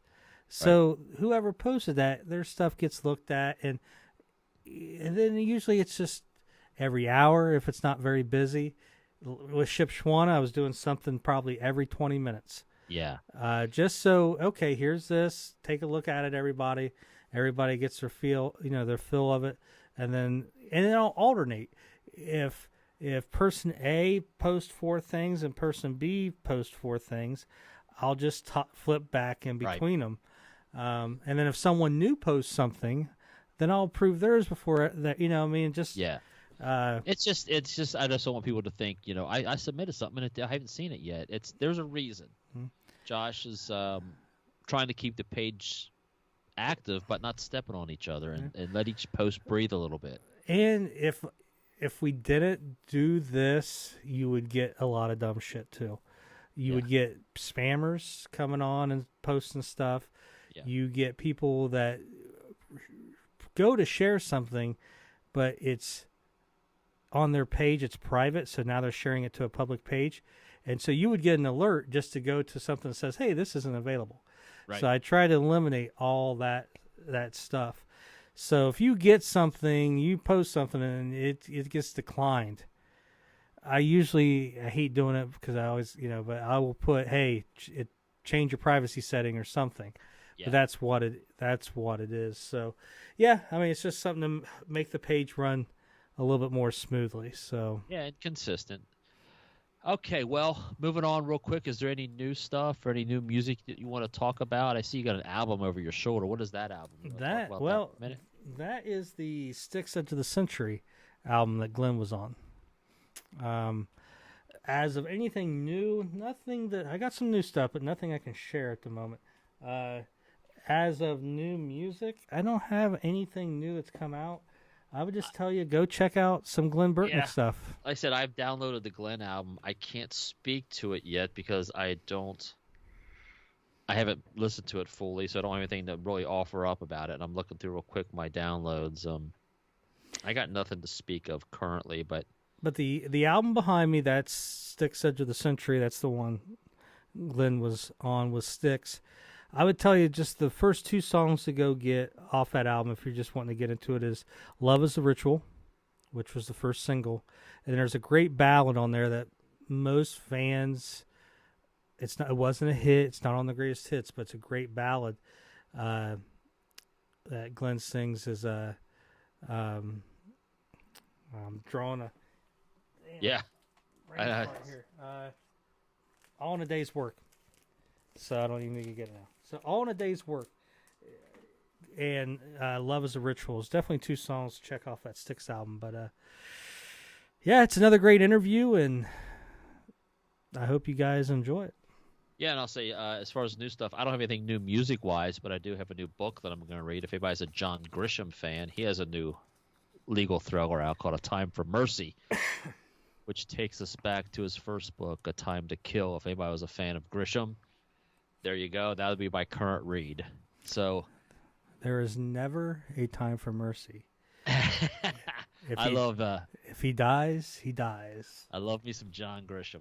So whoever posted that, their stuff gets looked at, and then usually it's just every hour if it's not very busy. With Ship Shawana, I was doing something probably every 20 minutes. Yeah. Just so, okay, here's this. Take a look at it, everybody. Everybody gets their feel, their fill of it, and then I'll alternate. If person A posts 4 things and person B posts 4 things, I'll just flip back in between them. And then if someone new posts something, then I'll approve theirs before that. It's just I just don't want people to think I submitted something and I haven't seen it yet. There's a reason. Josh is trying to keep the page active, but not stepping on each other, and let each post breathe a little bit. And if we didn't do this, you would get a lot of dumb shit too. You would get spammers coming on and posting stuff. Yeah. You get people that go to share something, but it's on their page, it's private, so now they're sharing it to a public page. And so you would get an alert just to go to something that says, hey, this isn't available. Right. So I try to eliminate all that stuff. So if you get something, you post something, and it gets declined, I hate doing it because I always, but I will put, hey, change your privacy setting or something. Yeah. But that's what it is. So, yeah, it's just something to make the page run a little bit more smoothly. So yeah, and consistent. Okay, well, moving on real quick. Is there any new stuff or any new music that you want to talk about? I see you got an album over your shoulder. What is that album? That is the Styx Edge of the Century album that Glen was on. As of anything new, nothing that I got some new stuff, but nothing I can share at the moment. As of new music, I don't have anything new that's come out. I would just tell you, go check out some Glen Burtnik stuff. Like I said, I've downloaded the Glen album. I can't speak to it yet because I haven't listened to it fully, so I don't have anything to really offer up about it. And I'm looking through real quick my downloads. I got nothing to speak of currently, but the album behind me, that's Styx Edge of the Century. That's the one Glen was on with Styx. I would tell you just the first 2 songs to go get off that album, if you're just wanting to get into it, is Love is a Ritual, which was the first single. And there's a great ballad on there that most fans, it wasn't a hit, it's not on the greatest hits, but it's a great ballad that Glen sings is I'm drawing a right here. All in a Day's Work. So I don't even need to get it now. So All in a Day's Work and Love is a Ritual is definitely 2 songs to check off that Styx album. But yeah, it's another great interview, and I hope you guys enjoy it. Yeah, and I'll say, as far as new stuff, I don't have anything new music-wise, but I do have a new book that I'm going to read. If anybody's a John Grisham fan, he has a new legal thriller out called A Time for Mercy, which takes us back to his first book, A Time to Kill. If anybody was a fan of Grisham, there you go. That would be my current read. So there is never a time for mercy. If he dies, he dies. I love me some John Grisham.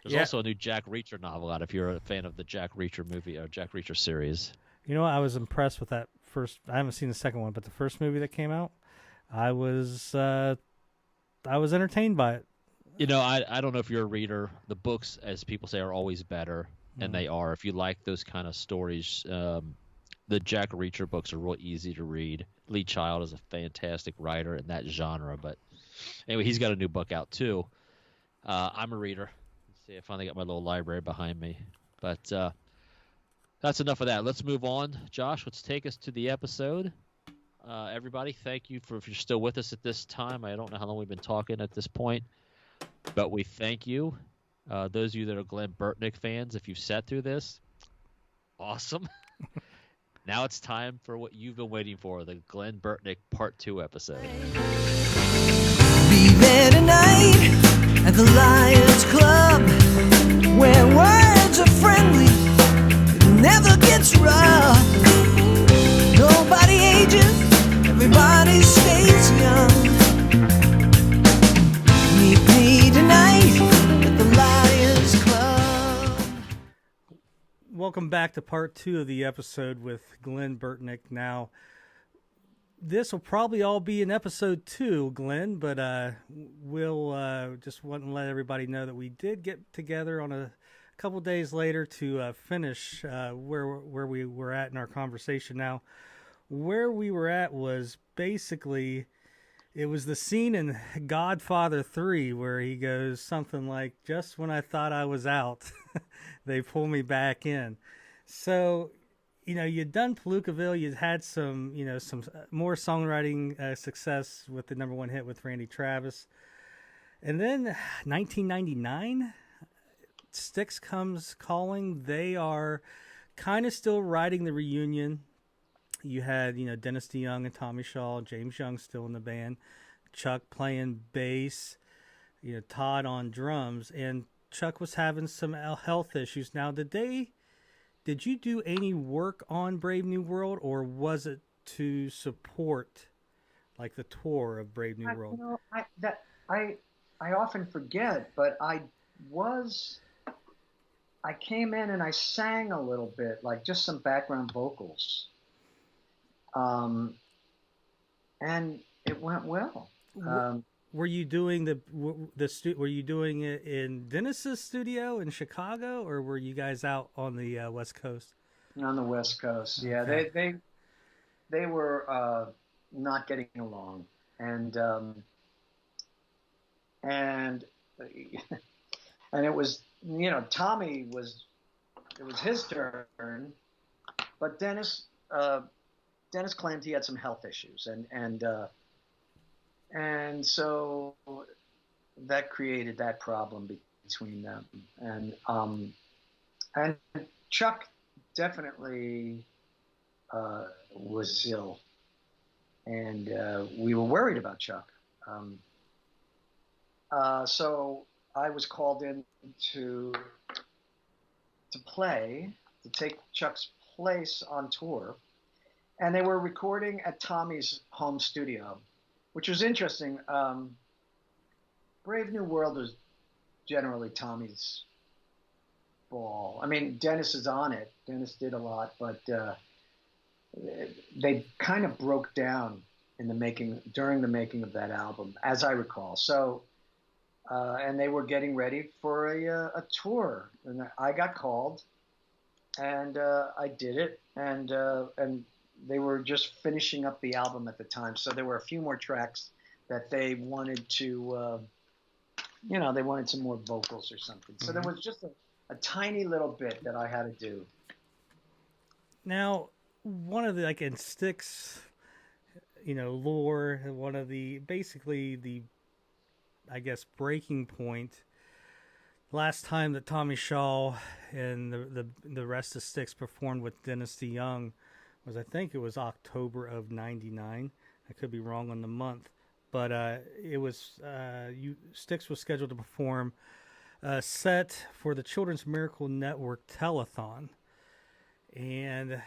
There's also a new Jack Reacher novel out if you're a fan of the Jack Reacher movie or Jack Reacher series. You know what? I was impressed with that first. I haven't seen the second one, but the first movie that came out, I was entertained by it. You know, I don't know if you're a reader. The books, as people say, are always better. And they are. If you like those kind of stories, the Jack Reacher books are real easy to read. Lee Child is a fantastic writer in that genre. But anyway, he's got a new book out too. I'm a reader. Let's see, I finally got my little library behind me. But that's enough of that. Let's move on. Josh, let's take us to the episode. Everybody, thank you if you're still with us at this time. I don't know how long we've been talking at this point, but we thank you. Those of you that are Glen Burtnik fans, if you've sat through this, awesome. Now it's time for what you've been waiting for, the Glen Burtnik Part 2 episode. Be there tonight at the Lions Club, where words are friendly, it never gets rough. Nobody ages, everybody stays young. Meet me tonight at the Lions Club. Welcome back to part 2 of the episode with Glen Burtnik. Now, this will probably all be in episode 2, Glen, but we'll just want to let everybody know that we did get together on a couple days later to finish where we were at in our conversation. Now, where we were at was basically, it was the scene in Godfather 3 where he goes something like, just when I thought I was out, they pull me back in. So, you know, you'd done Palookaville, you'd had some more songwriting success with the #1 hit with Randy Travis. And then 1999, Styx comes calling. They are kind of still riding the reunion. You had, Dennis DeYoung and Tommy Shaw, James Young still in the band, Chuck playing bass, Todd on drums, and Chuck was having some health issues. Now, did you do any work on Brave New World, or was it to support, like, the tour of Brave New World? I often forget, but I came in and I sang a little bit, like just some background vocals. And it went well. Were you doing were you doing it in Dennis's studio in Chicago, or were you guys out on the West Coast? On the West Coast, yeah. Okay. They were not getting along, and it was, Tommy it was his turn, but Dennis claimed he had some health issues, And so that created that problem between them. And Chuck definitely was ill, and we were worried about Chuck. So I was called in to take Chuck's place on tour, and they were recording at Tommy's home studio, which was interesting. Brave New World was generally Tommy's ball. I mean, Dennis is on it. Dennis did a lot, but they kind of broke down during the making of that album, as I recall. So, and they were getting ready for a tour, and I got called, and I did it, and they were just finishing up the album at the time, so there were a few more tracks that they wanted to, they wanted some more vocals or something. So there was just a tiny little bit that I had to do. Now, one of the, like in Styx, lore, one of the, basically the, I guess, breaking point, last time that Tommy Shaw and the rest of Styx performed with Dennis DeYoung was, I think it was October of '99. I could be wrong on the month, but it was Styx was scheduled to perform a set for the Children's Miracle Network telethon, and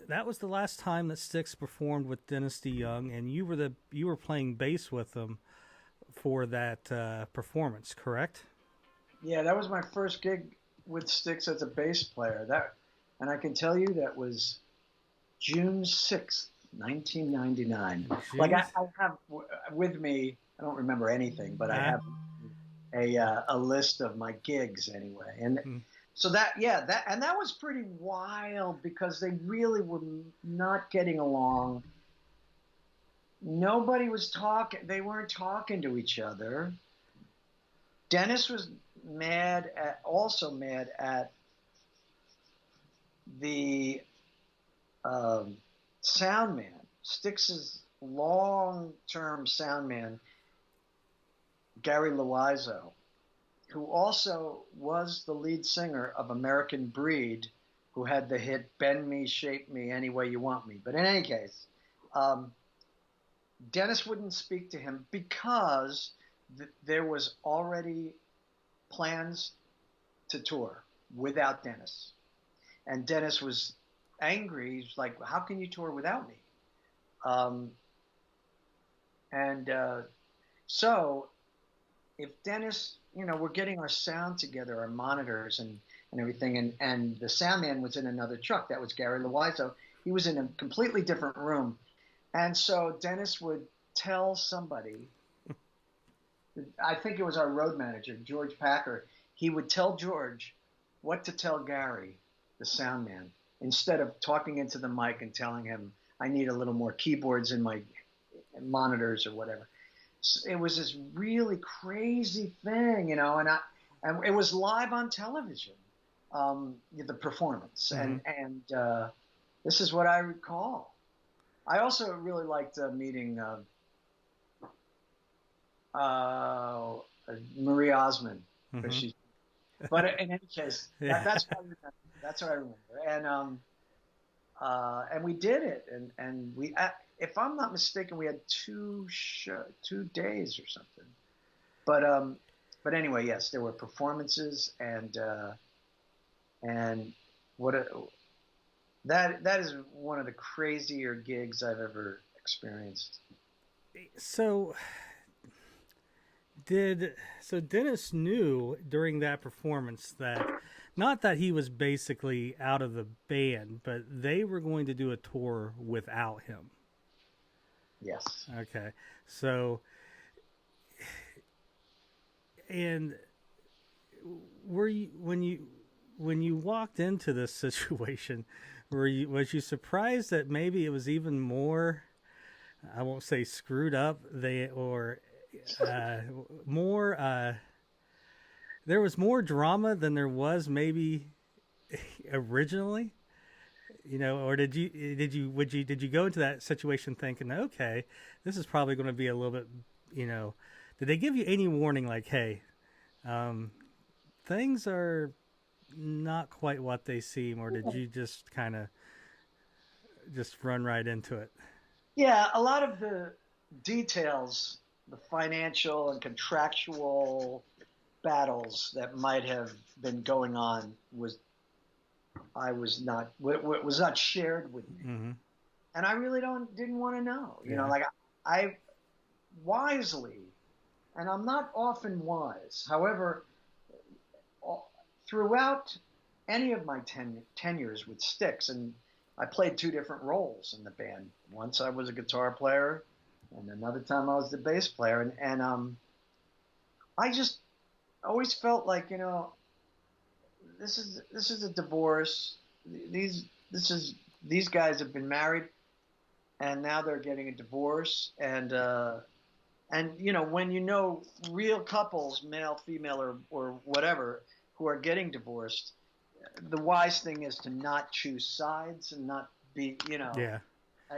that was the last time that Styx performed with Dennis DeYoung, and you were playing bass with them for that performance, correct? Yeah, that was my first gig with Styx as a bass player. And I can tell you that was June 6th, 1999. Jeez. Like I have with me, I don't remember anything, but I have a list of my gigs anyway. And so that was pretty wild because they really were not getting along. Nobody was talking. They weren't talking to each other. Dennis was also mad at the sound man, Styx's long-term sound man, Gary Loizo, who also was the lead singer of American Breed, who had the hit "Bend Me, Shape Me, Any Way You Want Me." But in any case, Dennis wouldn't speak to him because there was already plans to tour without Dennis. And Dennis was angry. He's like, how can you tour without me? So if Dennis, we're getting our sound together, our monitors and everything, and the sound man was in another truck. That was Gary Loizo. He was in a completely different room. And so Dennis would tell somebody, I think it was our road manager, George Packer, he would tell George what to tell Gary, the sound man, instead of talking into the mic and telling him, I need a little more keyboards in my monitors or whatever. So it was this really crazy thing, and it was live on television, the performance. And this is what I recall. I also really liked meeting Marie Osmond, but in any case, that's what I remember. That's what I remember. And we did it, and we, if I'm not mistaken, we had 2 days or something. But anyway, yes, there were performances, and that is one of the crazier gigs I've ever experienced. So Dennis knew during that performance that, not that he was basically out of the band, but they were going to do a tour without him. Yes. Okay. So, and when you walked into this situation, was you surprised that maybe it was even more, I won't say screwed up, more there was more drama than there was maybe originally, or did you go into that situation thinking, okay, this is probably going to be a little bit did they give you any warning like, hey, things are not quite what they seem, or did you just kind of just run right into it? Yeah, a lot of the details, the financial and contractual battles that might have been going on was not shared with me, and I really didn't want to know. You know, like I wisely, and I'm not often wise. However, throughout any of my tenures with Styx, and I played 2 different roles in the band. Once I was a guitar player, and another time I was the bass player. And I just always felt like, this is a divorce. These guys have been married, and now they're getting a divorce. And when real couples, male, female, or whatever, who are getting divorced, the wise thing is to not choose sides and not be,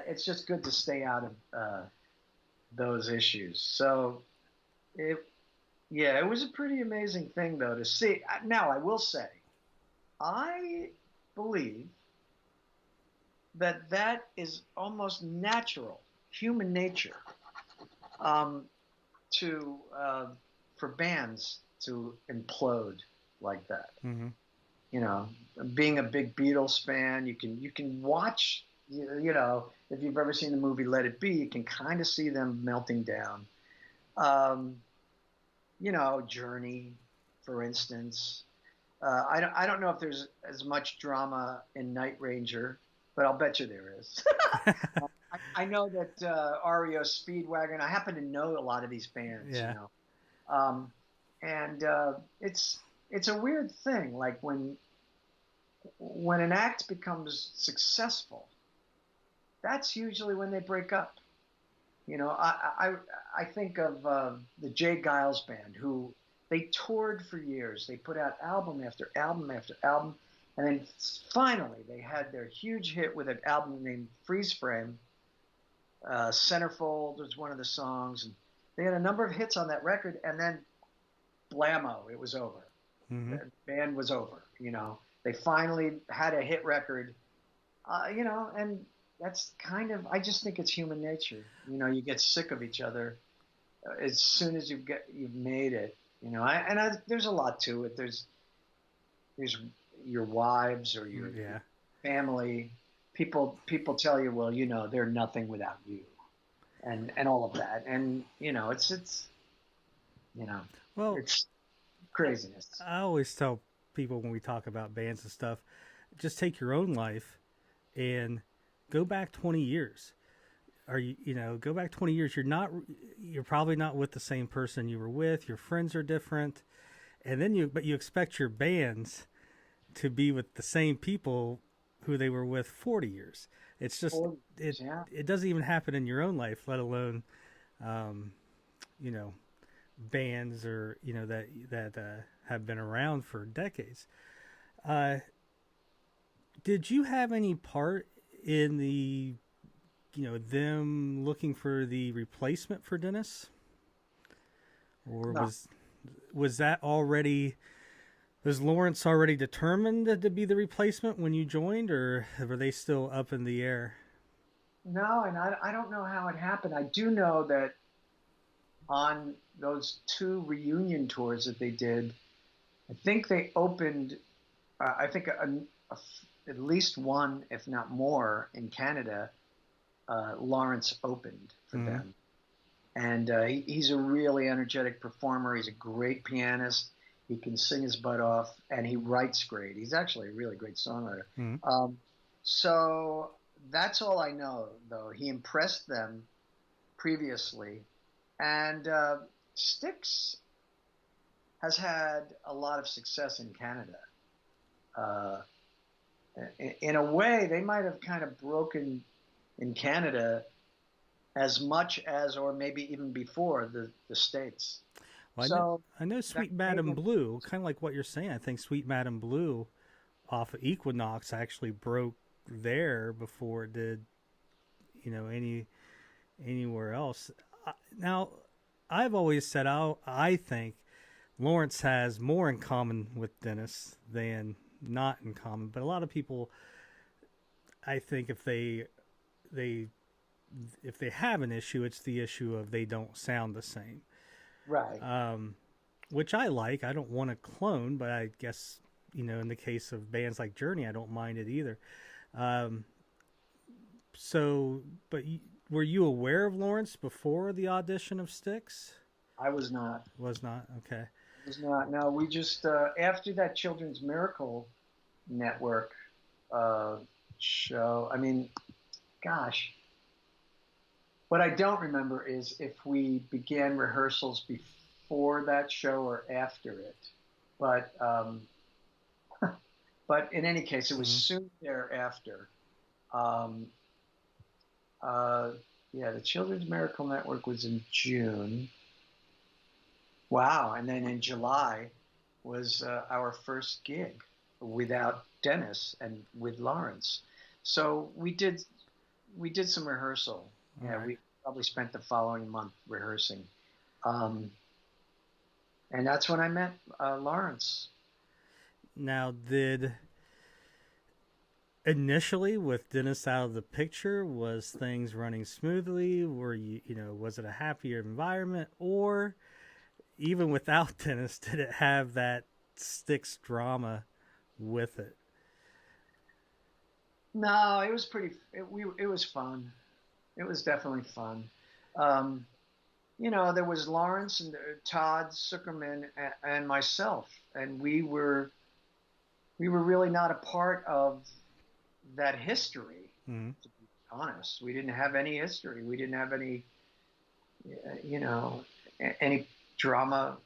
it's just good to stay out of those issues. So it was a pretty amazing thing, though, to see. Now, I will say, I believe that is almost natural, human nature, for bands to implode like that. Mm-hmm. Being a big Beatles fan, you can watch, if you've ever seen the movie Let It Be, you can kind of see them melting down. Journey, for instance. I don't know if there's as much drama in Night Ranger, but I'll bet you there is. I know that REO Speedwagon. I happen to know a lot of these bands. Yeah. It's a weird thing. Like when an act becomes successful, that's usually when they break up. I think of the Jay Giles Band, who they toured for years. They put out album after album after album, and then finally they had their huge hit with an album named Freeze Frame. Centerfold was one of the songs, and they had a number of hits on that record, and then blammo, it was over. Mm-hmm. The band was over. They finally had a hit record, and that's kind of, I just think it's human nature. You get sick of each other as soon as you've made it. There's a lot to it. There's your wives or your family. People tell you, well, they're nothing without you, and all of that. And it's craziness. I always tell people when we talk about bands and stuff, just take your own life and go back 20 years. Go back 20 years. You're probably not with the same person you were with. Your friends are different. And then but you expect your bands to be with the same people who they were with 40 years. It's just, it doesn't even happen in your own life, let alone, bands or, that have been around for decades. Did you have any part in the, them looking for the replacement for Dennis? Or No. was that already, was Lawrence already determined to be the replacement when you joined, or were they still up in the air? No, and I don't know how it happened. I do know that on those 2 reunion tours that they did, I think they opened, at least one, if not more, in Canada. Lawrence opened for them. And he's a really energetic performer. He's a great pianist. He can sing his butt off, and he writes great. He's actually a really great songwriter. So that's all I know, though. He impressed them previously. And Styx has had a lot of success in Canada. In a way, they might have kind of broken in Canada as much as, or maybe even before, the States. Well, I know Sweet Madam Blue, kind of like what you're saying. I think Sweet Madam Blue off of Equinox actually broke there before it did, anywhere else. Now, I've always said I think Lawrence has more in common with Dennis than not in common. But a lot of people, I think, if they have an issue, it's the issue of they don't sound the same. Right. Which I like. I don't want to clone, but I guess, in the case of bands like Journey, I don't mind it either. Were you aware of Lawrence before the audition of Styx? I was not. Was not? Okay. I was not. No, we just, after that Children's Miracle Network show, I mean, gosh. What I don't remember is if we began rehearsals before that show or after it. But but in any case, it was soon thereafter. The Children's Miracle Network was in June. Wow. And then in July was our first gig without Dennis and with Lawrence. So we did some rehearsal. Yeah, right. We probably spent the following month rehearsing. And that's when I met Lawrence. Now, initially, with Dennis out of the picture, was things running smoothly? Were was it a happier environment? Or even without Dennis, did it have that Styx drama with it? No, it was it was fun. It was definitely fun. There was Lawrence and Todd Zuckerman and myself, and we were really not a part of that history. Mm-hmm. To be honest, we didn't have any history. We didn't have any, any drama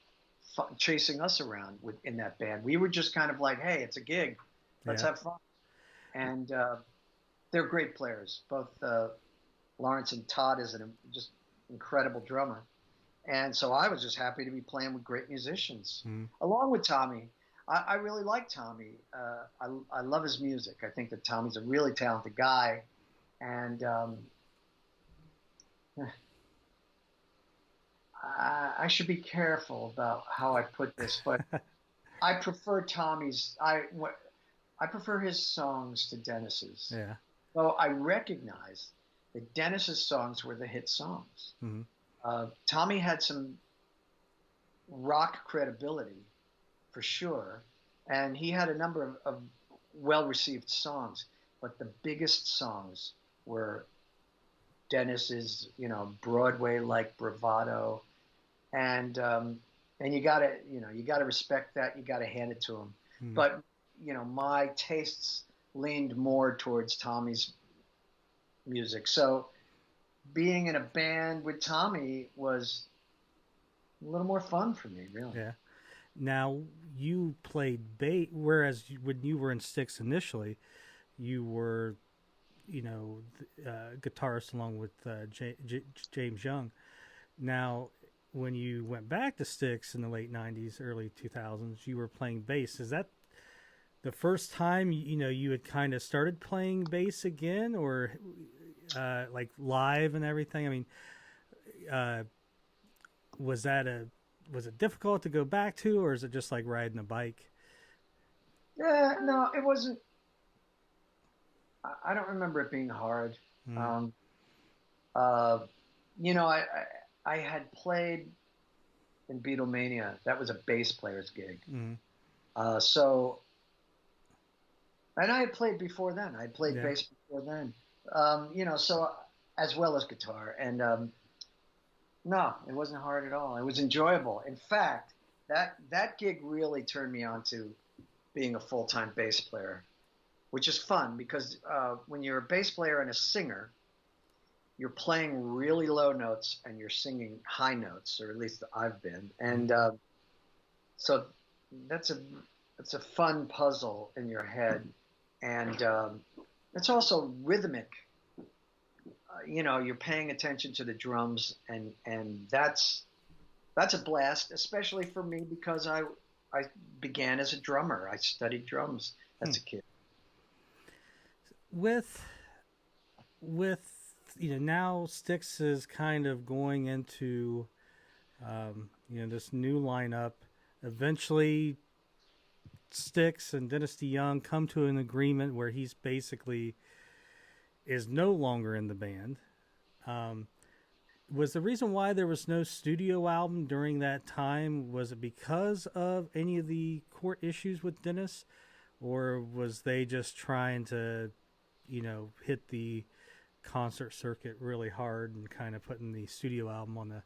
chasing us around in that band. We were just kind of like, hey, it's a gig, let's have fun. And they're great players. Both Lawrence and Todd is just incredible drummer. And so I was just happy to be playing with great musicians, along with Tommy. I really like Tommy. I love his music. I think that Tommy's a really talented guy. And I should be careful about how I put this, but I prefer I prefer his songs to Dennis's. Yeah. So I recognize that Dennis's songs were the hit songs. Mm-hmm. Tommy had some rock credibility, for sure, and he had a number of well-received songs, but the biggest songs were Dennis's, Broadway-like bravado, and you gotta respect that. You gotta hand it to him. Mm. But my tastes leaned more towards Tommy's music. So being in a band with Tommy was a little more fun for me, really. Yeah. Now, you played bass, whereas when you were in Styx initially, you were, guitarist along with James Young. Now, when you went back to Styx in the late 90s, early 2000s, you were playing bass. Is that the first time, you had kind of started playing bass again, or like live and everything? I mean, was it difficult to go back to, or is it just like riding a bike? Yeah, no, it wasn't. I don't remember it being hard. Mm. I had played in Beatlemania. That was a bass player's gig. Mm. And I had played before then. I had played bass before then. So as well as guitar. And no, it wasn't hard at all. It was enjoyable. In fact, that gig really turned me on to being a full-time bass player, which is fun because when you're a bass player and a singer, you're playing really low notes and you're singing high notes, or at least I've been. And so that's a fun puzzle in your head. And it's also rhythmic. You're paying attention to the drums, and that's a blast, especially for me because I began as a drummer. I studied drums as a kid. With now Styx is kind of going into This new lineup. Eventually, Styx and Dennis DeYoung come to an agreement where he's basically is no longer in the band. Was the reason why there was no studio album during that time, was it because of any of the court issues with Dennis, or was they just trying to, hit the concert circuit really hard and kind of putting the studio album on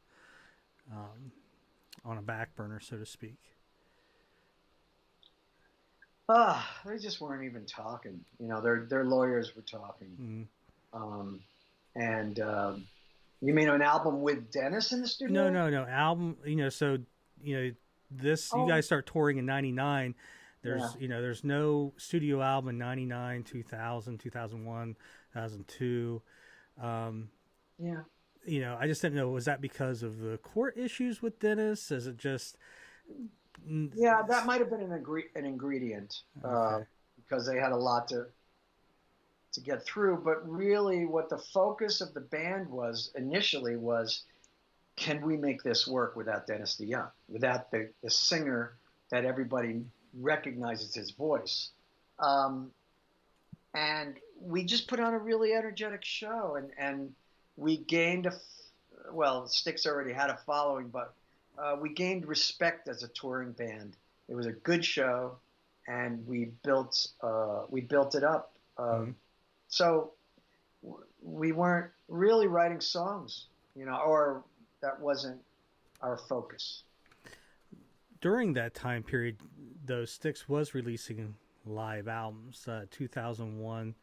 a back burner, so to speak? They just weren't even talking. Their lawyers were talking. And you mean an album with Dennis in the studio? No. Album, this, you guys start touring in 99. There's, there's no studio album in 99, 2000, 2001, 2002. I just didn't know, was that because of the court issues with Dennis? Is it just... Yeah, that might have been an ingredient, Okay. because they had a lot to get through. But really, what the focus of the band was initially was, can we make this work without Dennis DeYoung, without the singer that everybody recognizes his voice? And we just put on a really energetic show, and we gained Styx already had a following, but we gained respect as a touring band. It was a good show, and we built it up. So we weren't really writing songs, or that wasn't our focus. During that time period, though, Styx was releasing live albums. 2001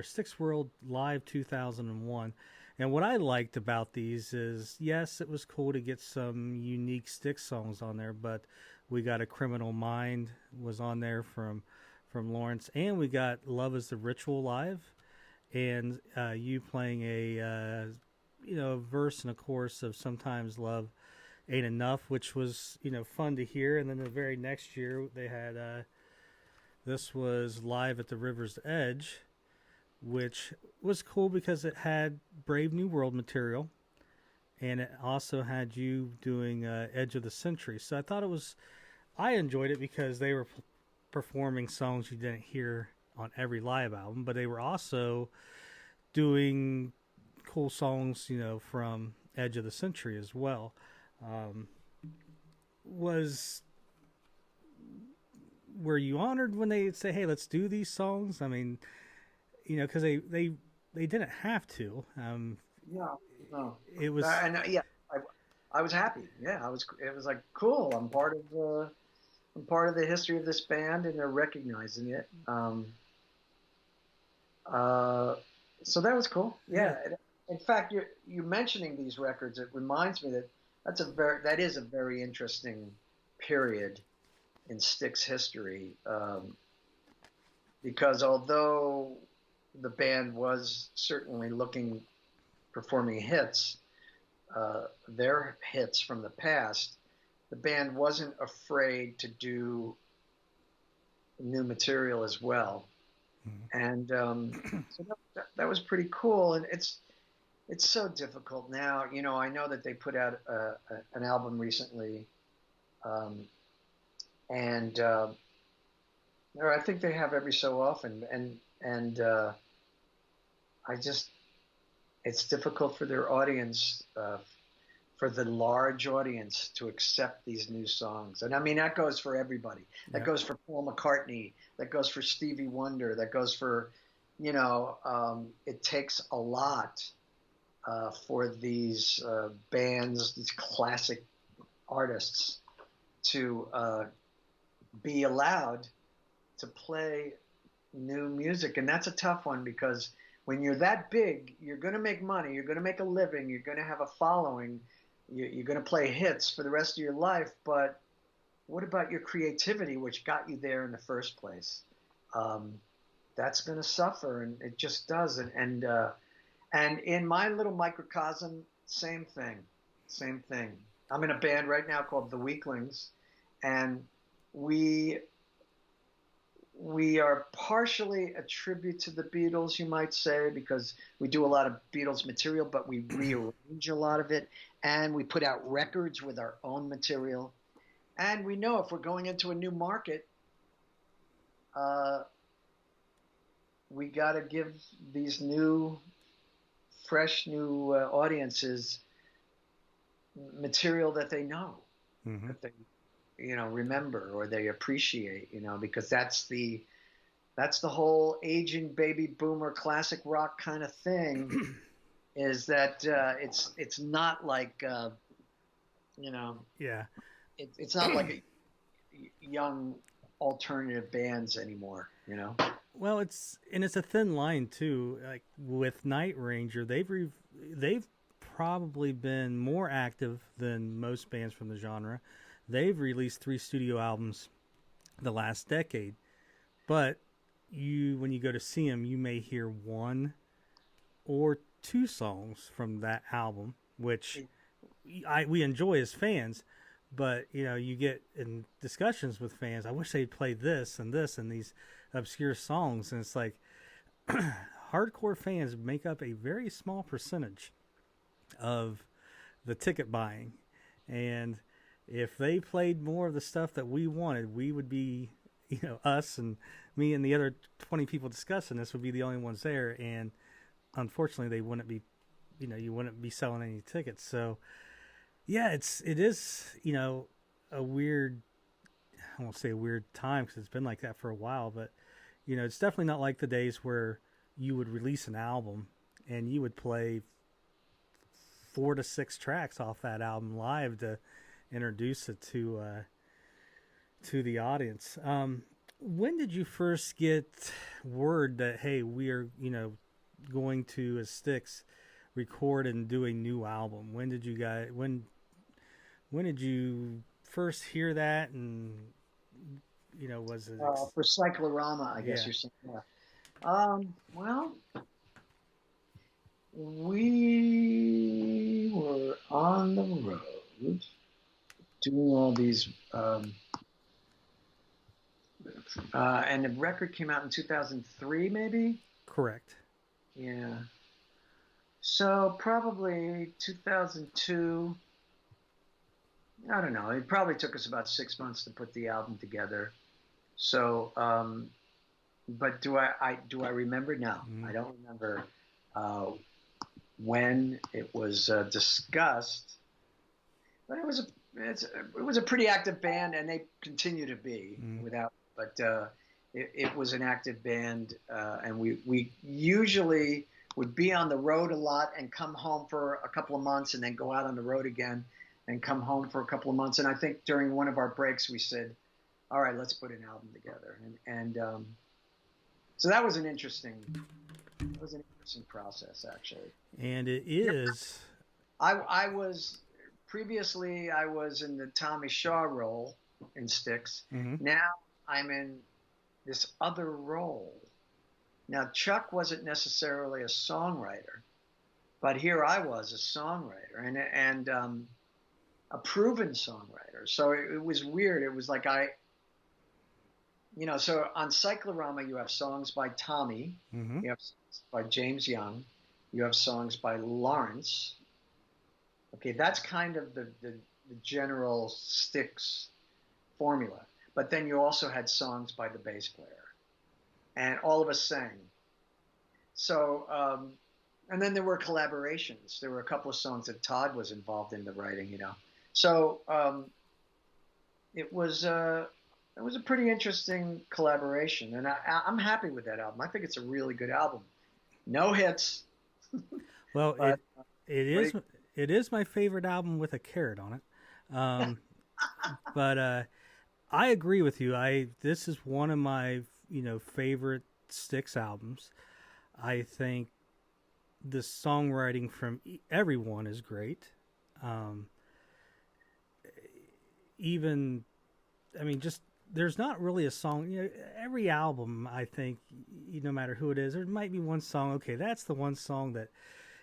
Styx World Live 2001. And what I liked about these is, yes, it was cool to get some unique Styx songs on there, but we got A Criminal Mind was on there from Lawrence, and we got Love Is the Ritual live, and you playing a verse and a chorus of Sometimes Love Ain't Enough, which was fun to hear. And then the very next year they had this was Live at the River's Edge, which was cool because it had Brave New World material, and it also had you doing Edge of the Century. So I enjoyed it because they were performing songs you didn't hear on every live album, but they were also doing cool songs, from Edge of the Century as well. Were you honored when they say, "Hey, let's do these songs"? I mean, because they didn't have to. No. It was. I was happy. Yeah, It was like, cool. I'm part of the history of this band, and they're recognizing it. So that was cool. Yeah. In fact, you mentioning these records, it reminds me that is a very interesting period in Styx history, because although the band was certainly performing hits, their hits from the past, the band wasn't afraid to do new material as well. And so that was pretty cool. And it's so difficult now. I know that they put out an album recently, and I think they have every so often, and it's difficult for their audience, for the large audience, to accept these new songs. And I mean, that goes for everybody. That goes for Paul McCartney. That goes for Stevie Wonder. That goes for, it takes a lot for these bands, these classic artists, to be allowed to play new music. And that's a tough one, because when you're that big, you're going to make money, you're going to make a living, you're going to have a following, you're going to play hits for the rest of your life. But what about your creativity, which got you there in the first place? That's going to suffer, and it just does. And in my little microcosm, same thing. I'm in a band right now called the Weeklings, and we we are partially a tribute to the Beatles, you might say, because we do a lot of Beatles material, but we rearrange a lot of it, and we put out records with our own material. And we know if we're going into a new market, we got to give these fresh new audiences material that they know, that they, remember or they appreciate, because that's the whole aging baby boomer classic rock kind of thing, is that it's not like it's not like young alternative bands anymore, Well, it's a thin line too. Like with Night Ranger, they've probably been more active than most bands from the genre. They've released 3 studio albums the last decade, but when you go to see them, you may hear 1 or 2 songs from that album, which we enjoy as fans. But you get in discussions with fans, I wish they'd play this and these obscure songs, and it's like hardcore fans make up a very small percentage of the ticket buying, and if they played more of the stuff that we wanted, we would be, us and me and the other 20 people discussing this would be the only ones there, and unfortunately they wouldn't be, you wouldn't be selling any tickets. So yeah, it is a weird, I won't say a weird time because it's been like that for a while, but it's definitely not like the days where you would release an album and you would play 4 to 6 tracks off that album live to introduce it to the audience. When did you first get word that, hey, we are going to, as Styx, record and do a new album? When did you guys when did you first hear that, and was it for Cyclorama, I guess you're saying? Yeah. Well, we were on the road doing all these and the record came out in 2003, maybe? Correct. Yeah. So probably 2002. I don't know. It probably took us about 6 months to put the album together. So, but do I remember? No, I don't remember when it was discussed. But it was a pretty active band, and they continue to be without. But it was an active band, and we usually would be on the road a lot and come home for a couple of months and then go out on the road again and come home for a couple of months. And I think during one of our breaks we said, all right, let's put an album together. And so that was an interesting process, actually. And it is. I was previously in the Tommy Shaw role in Styx. Now I'm in this other role. Now, Chuck wasn't necessarily a songwriter, but here I was a songwriter and a proven songwriter. So it was weird. It was like so on Cyclorama you have songs by Tommy, you have songs by James Young, you have songs by Lawrence. Okay, that's kind of the general Styx formula. But then you also had songs by the bass player. And all of us sang. So, and then there were collaborations. There were a couple of songs that Todd was involved in the writing, So it was a pretty interesting collaboration, and I'm happy with that album. I think it's a really good album. No hits. Well, but, it is my favorite album with a carrot on it. But I agree with you. This is one of my favorite Styx albums. I think the songwriting from everyone is great. There's not really a song. Every album, I think, no matter who it is, there might be one song. Okay, that's the one song that,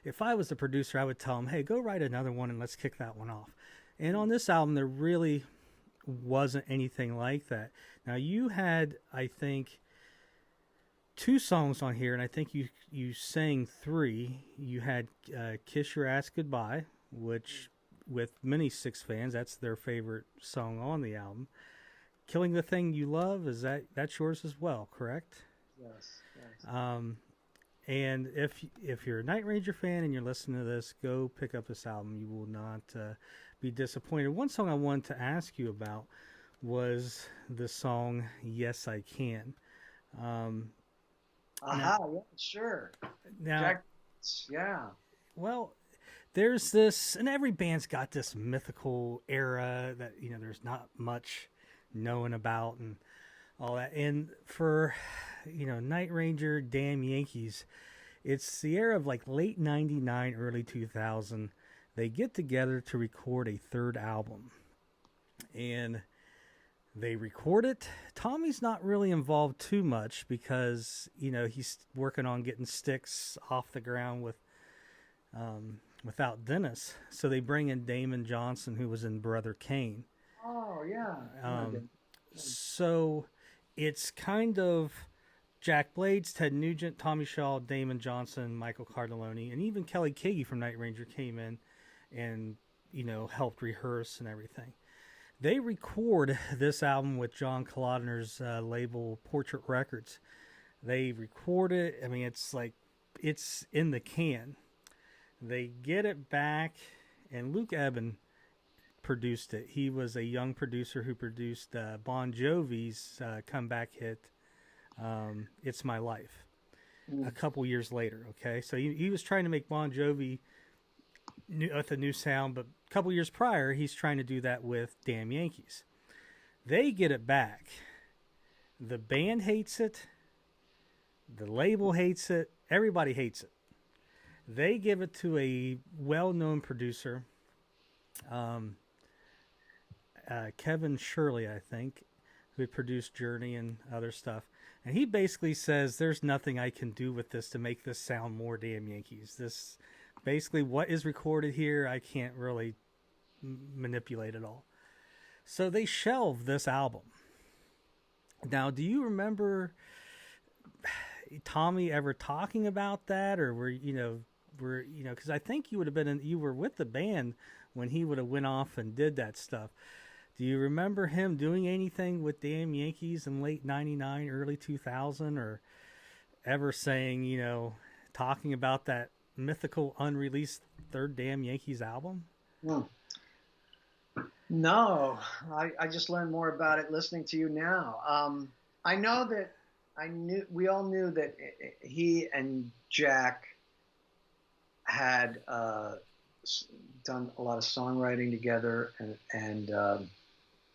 if I was the producer, I would tell them, hey, go write another one and let's kick that one off. And on this album, there really wasn't anything like that. Now, you had, I think, 2 songs on here, and I think you sang 3. You had "Kiss Your Ass Goodbye," which with many Styx fans, that's their favorite song on the album. "Killing the Thing You Love," that's yours as well, correct? Yes. And if you're a Night Ranger fan and you're listening to this, go pick up this album. You will not be disappointed. One song I wanted to ask you about was the song "Yes I Can." Yeah, sure. Now, Jack, yeah. well, there's this, and every band's got this mythical era that there's not much known about and all that. And for Night Ranger, Damn Yankees, it's the era of like late '99, early 2000. They get together to record a 3rd album, and they record it. Tommy's not really involved too much because he's working on getting Styx off the ground without Dennis. So they bring in Damon Johnson, who was in Brother Kane. Oh yeah. So it's kind of Jack Blades, Ted Nugent, Tommy Shaw, Damon Johnson, Michael Cardelloni, and even Kelly Keagy from Night Ranger came in and helped rehearse and everything. They record this album with John Kalodner's label Portrait Records. They record it. I mean, it's in the can. They get it back, and Luke Eben produced it. He was a young producer who produced Bon Jovi's comeback hit, "It's My Life," a couple years later. Okay, so he was trying to make Bon Jovi with a new sound, but a couple years prior, he's trying to do that with Damn Yankees. They get it back. The band hates it. The label hates it. Everybody hates it. They give it to a well-known producer, Kevin Shirley, I think, who had produced Journey and other stuff. And he basically says, there's nothing I can do with this to make this sound more Damn Yankees. This, basically, what is recorded here, I can't really manipulate at all. So they shelved this album. Now, do you remember Tommy ever talking about that, or because I think you would have you were with the band when he would have went off and did that stuff. Do you remember him doing anything with Damn Yankees in late '99, early 2000, or ever saying, talking about that mythical unreleased 3rd Damn Yankees album? No, I just learned more about it listening to you now. I know that we all knew that he and Jack had done a lot of songwriting together, and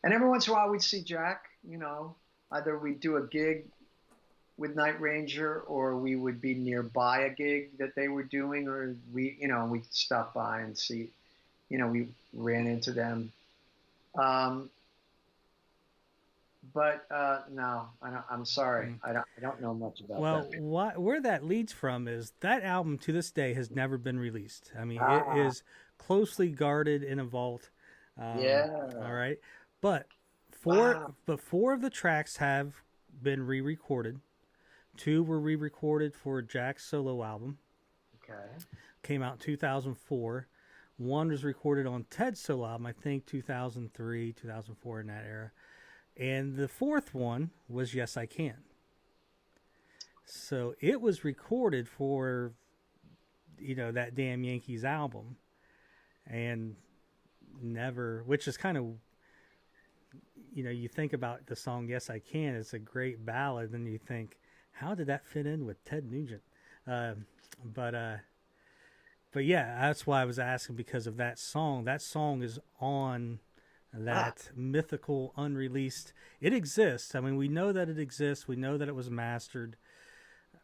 every once in a while we'd see Jack. Either we'd do a gig with Night Ranger, or we would be nearby a gig that they were doing, or we'd stop by and see. We ran into them. But no, I'm sorry. I don't know much about that. Well, where that leads from is that album to this day has never been released. I mean, it is closely guarded in a vault. Yeah. All right. But four of the tracks have been re-recorded. 2 were re-recorded for Jack's solo album. Okay. Came out in 2004. 1 was recorded on Ted's solo album, I think 2003, 2004, in that era. And the 4th one was Yes I Can. So it was recorded for, that Damn Yankees album. And never, which is kind of, you think about the song Yes I Can, it's a great ballad, and you think, how did that fit in with Ted Nugent? But yeah, that's why I was asking, because of that song. That song is on that mythical unreleased. It exists. I mean, we know that it exists. We know that it was mastered.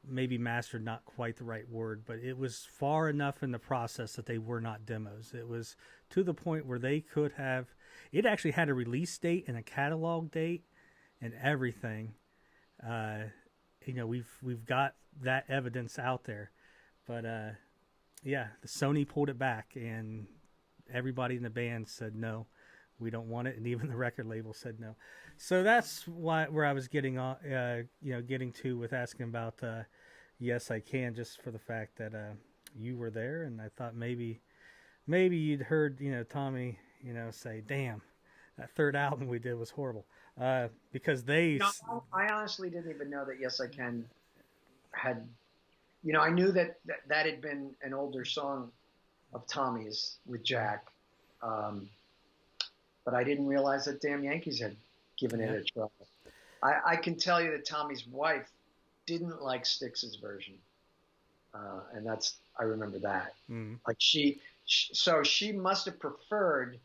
Maybe mastered, not quite the right word, but it was far enough in the process that they were not demos. It was to the point where they could have. It actually had a release date and a catalog date and everything. We've got that evidence out there, but yeah, the Sony pulled it back, and everybody in the band said no. we don't want it, and even the record label said no. So that's where I was getting getting to with asking about Yes I Can, just for the fact that you were there, and I thought maybe you'd heard Tommy say, "Damn, that third album we did was horrible," because they. No, I honestly didn't even know that Yes I Can had. I knew that had been an older song of Tommy's with Jack, but I didn't realize that Damn Yankees had given it a try. I can tell you that Tommy's wife didn't like Styx's version, and I remember that. Like so she must have preferred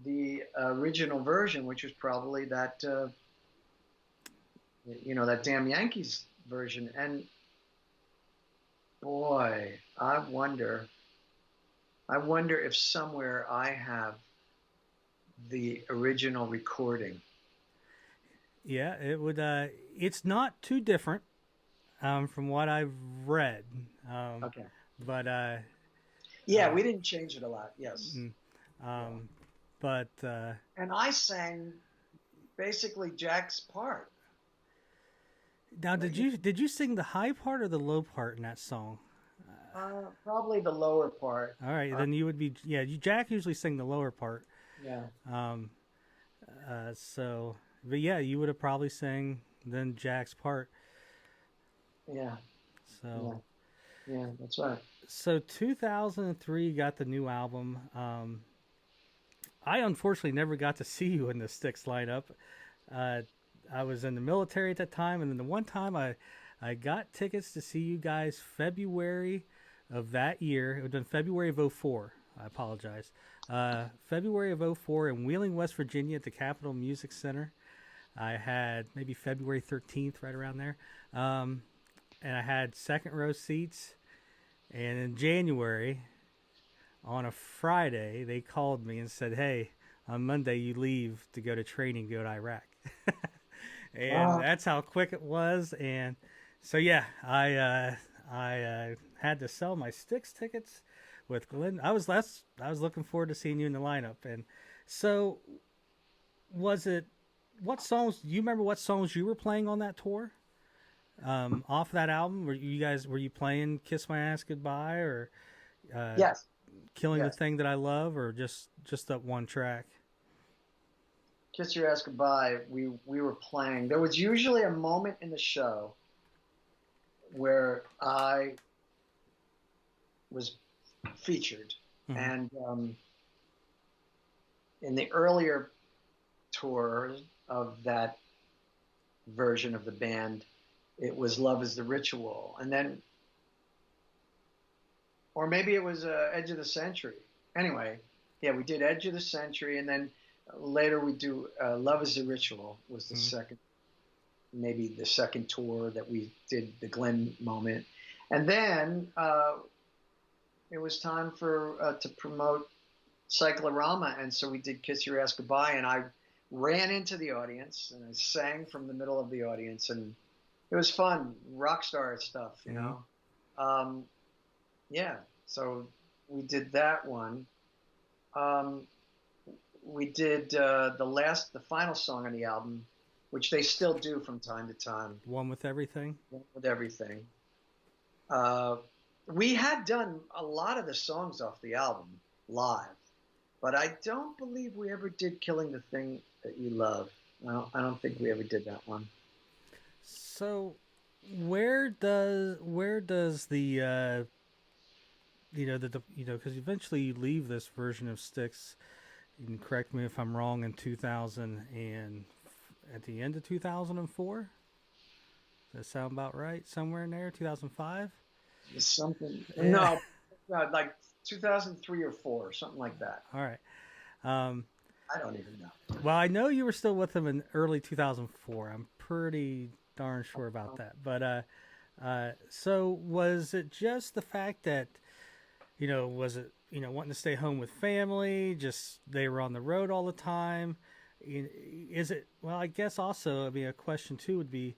the original version, which was probably that that Damn Yankees version. And boy, I wonder if somewhere I have the original recording. Yeah, it would. It's not too different from what I've read. Okay. But we didn't change it a lot. Yes. But and I sang basically Jack's part. Now, did you sing the high part or the low part in that song? Probably the lower part. All right, then you would be Jack usually sing the lower part. Yeah. But yeah, you would have probably sang then Jack's part. Yeah. So. Yeah, that's right. So 2003 got the new album. I unfortunately never got to see you in the Styx lineup. I was in the military at that time, and then the one time I got tickets to see you guys February of that year. It would have been February of 2004. I apologize. February of 2004 in Wheeling, West Virginia at the Capitol Music Center. I had maybe February 13th, right around there. And I had second row seats. And in January, on a Friday, they called me and said, "Hey, on Monday you leave to go to training, go to Iraq." And that's how quick it was. And so, yeah, I had to sell my Styx tickets with Glen. I was looking forward to seeing you in the lineup. And so, what songs? Do you remember what songs you were playing on that tour? Off that album, were you playing "Kiss My Ass Goodbye" or yes, "Killing the Thing That I Love," or just that one track? "Kiss Your Ass Goodbye." We were playing. There was usually a moment in the show where I was featured, and in the earlier tour of that version of the band, it was "Love Is the Ritual," and then, or maybe it was "Edge of the Century." Anyway, yeah, we did "Edge of the Century," and then later we do "Love Is the Ritual" was the second, maybe the second tour that we did the Glen moment, and then it was time for to promote Cyclorama, and so we did "Kiss Your Ass Goodbye," and I ran into the audience and I sang from the middle of the audience, and it was fun, rock star stuff, you know. Yeah, so we did that one. We did the final song on the album, which they still do from time to time. "One With Everything." "One With Everything." We had done a lot of the songs off the album live, but I don't believe we ever did "Killing the Thing That You Love." I don't think we ever did that one. So, where does the because eventually you leave this version of Styx. You can correct me if I'm wrong. In 2000 and at the end of 2004, does that sound about right? Somewhere in there, 2005. Something. No, like 2003 or 4, something like that. All right. I don't even know. Well, I know you were still with them in early 2004. I'm pretty darn sure about that. But so was it just the fact that, was it, wanting to stay home with family, just they were on the road all the time? Is it, well, I guess also, a question too would be,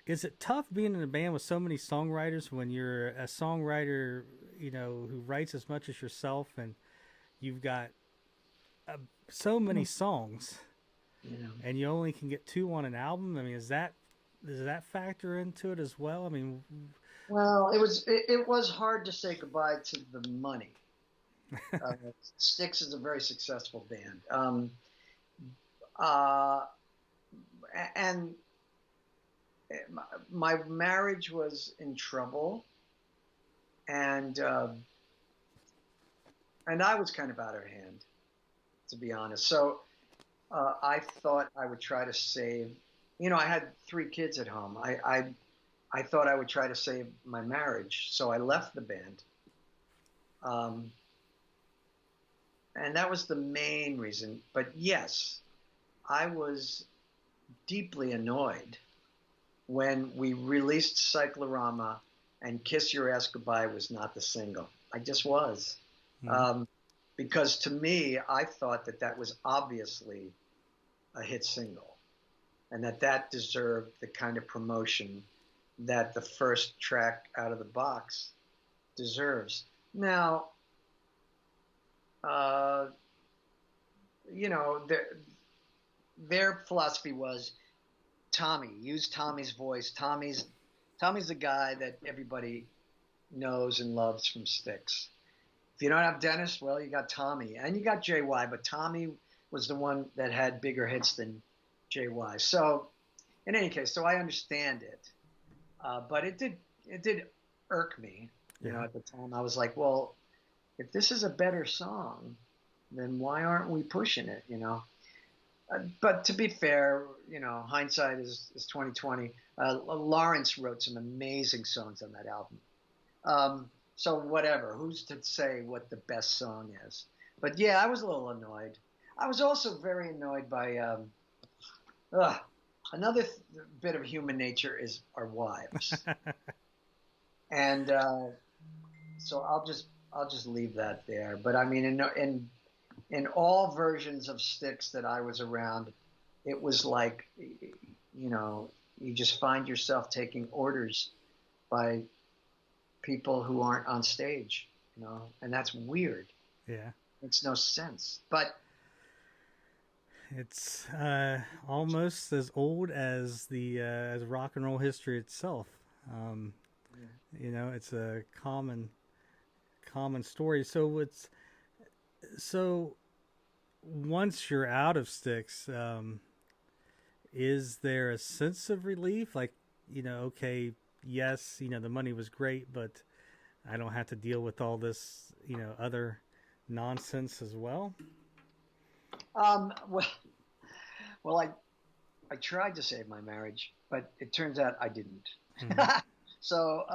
is it tough being in a band with so many songwriters when you're a songwriter, who writes as much as yourself, and you've got so many songs, Yeah. and you only can get 2 on an album. I mean, does that factor into it as well? I mean, Well, it was hard to say goodbye to the money. Styx is a very successful band, and my marriage was in trouble, and I was kind of out of hand, to be honest. So I thought I would try to save. I had 3 kids at home. I thought I would try to save my marriage, so I left the band. And that was the main reason. But yes, I was deeply annoyed when we released Cyclorama and Kiss Your Ass Goodbye was not the single. I just was. Because to me, I thought that was obviously a hit single, and that deserved the kind of promotion that the first track out of the box deserves. Now, their philosophy was use Tommy's voice. Tommy's the guy that everybody knows and loves from Styx. If you don't have Dennis, well, you got Tommy, and you got JY, but Tommy was the one that had bigger hits than JY. So, in any case, so I understand it, but it did irk me. At the time, I was like, well, if this is a better song, then why aren't we pushing it? But to be fair, hindsight is 2020. Lawrence wrote some amazing songs on that album. So whatever, who's to say what the best song is? But yeah, I was a little annoyed. I was also very annoyed by another bit of human nature is our wives, and so I'll just leave that there. But I mean, in all versions of Styx that I was around, it was like, you just find yourself taking orders by people who aren't on stage, and that's weird. Yeah. Makes no sense. But it's almost as old as as rock and roll history itself. It's a common story. So once you're out of Styx, is there a sense of relief? Like, okay, yes, the money was great, but I don't have to deal with all this, other nonsense as well. Well, I tried to save my marriage, but it turns out I didn't. Mm-hmm. So,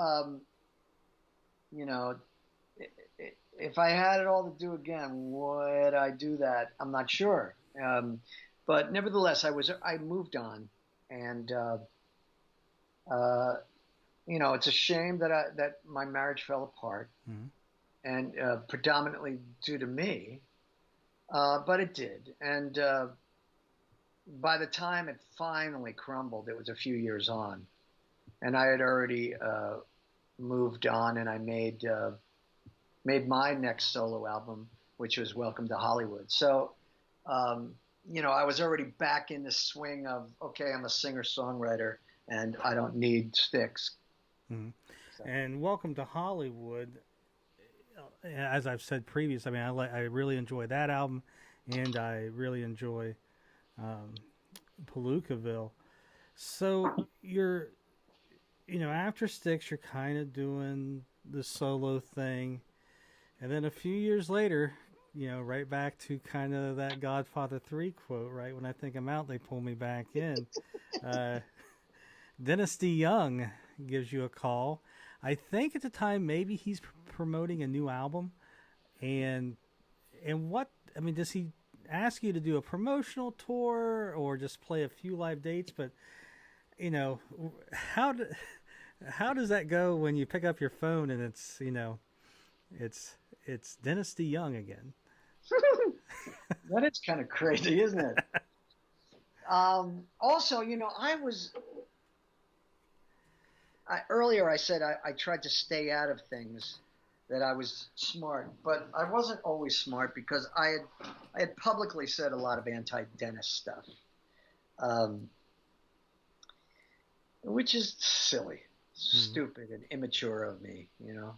if I had it all to do again, would I do that? I'm not sure. But nevertheless, I moved on, and it's a shame that my marriage fell apart, and predominantly due to me, but it did. And by the time it finally crumbled, it was a few years on, and I had already moved on, and I made my next solo album, which was Welcome to Hollywood. So, I was already back in the swing of, okay, I'm a singer-songwriter, and I don't need Styx. Mm-hmm. So. And Welcome to Hollywood, as I've said previous, I mean, I really enjoy that album, and I really enjoy Palookaville. So you're, after Styx, you're kind of doing the solo thing, and then a few years later, right back to kind of that Godfather 3 quote, right? When I think I'm out, they pull me back in. Dennis DeYoung gives you a call. I think at the time maybe he's promoting a new album, and does he ask you to do a promotional tour or just play a few live dates? But how does that go when you pick up your phone and it's it's Dennis DeYoung again? That is kind of crazy, isn't it? Also, earlier I said I tried to stay out of things that I was smart, but I wasn't always smart because I had publicly said a lot of anti-Dennis stuff, which is silly, stupid, and immature of me, you know.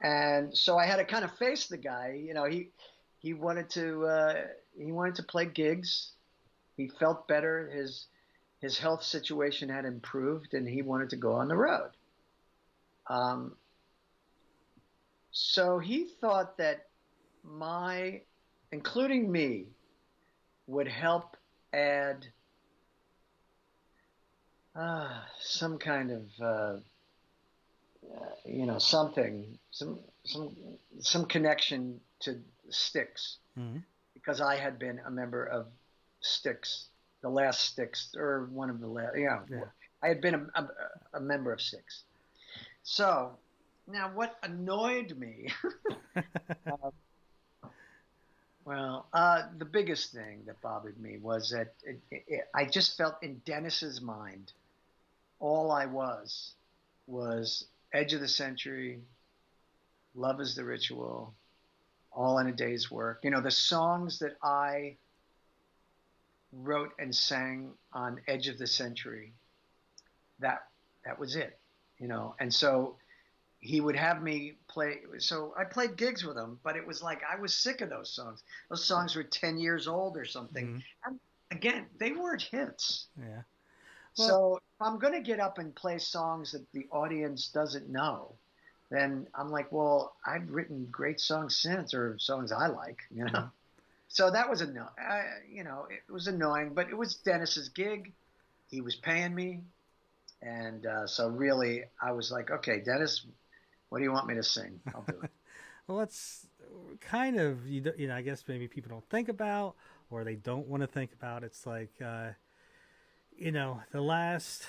And so I had to kind of face the guy. You know, he wanted to play gigs. He felt better. His health situation had improved, and he wanted to go on the road. So he thought that including me, would help add some kind of, some connection to Styx, because I had been a member of Styx, the last Styx, or one of the last, I had been a member of Styx. So now what annoyed me, the biggest thing that bothered me was that I just felt in Dennis's mind, all I was Edge of the Century, Love is the Ritual, All in a Day's Work. You know, the songs that I wrote and sang on Edge of the Century, that was it, you know. And so he would have me play. So I played gigs with him, but it was like I was sick of those songs. Those songs were 10 years old or something. And again, they weren't hits. Yeah. Well, so if I'm going to get up and play songs that the audience doesn't know, then I'm like, well, I've written great songs since, or songs I like, you know. So that was it was annoying, but it was Dennis's gig. He was paying me. And so really I was like, okay, Dennis, what do you want me to sing? I'll do it. Well, that's kind of, I guess maybe people don't think about, or they don't want to think about. It's like, the last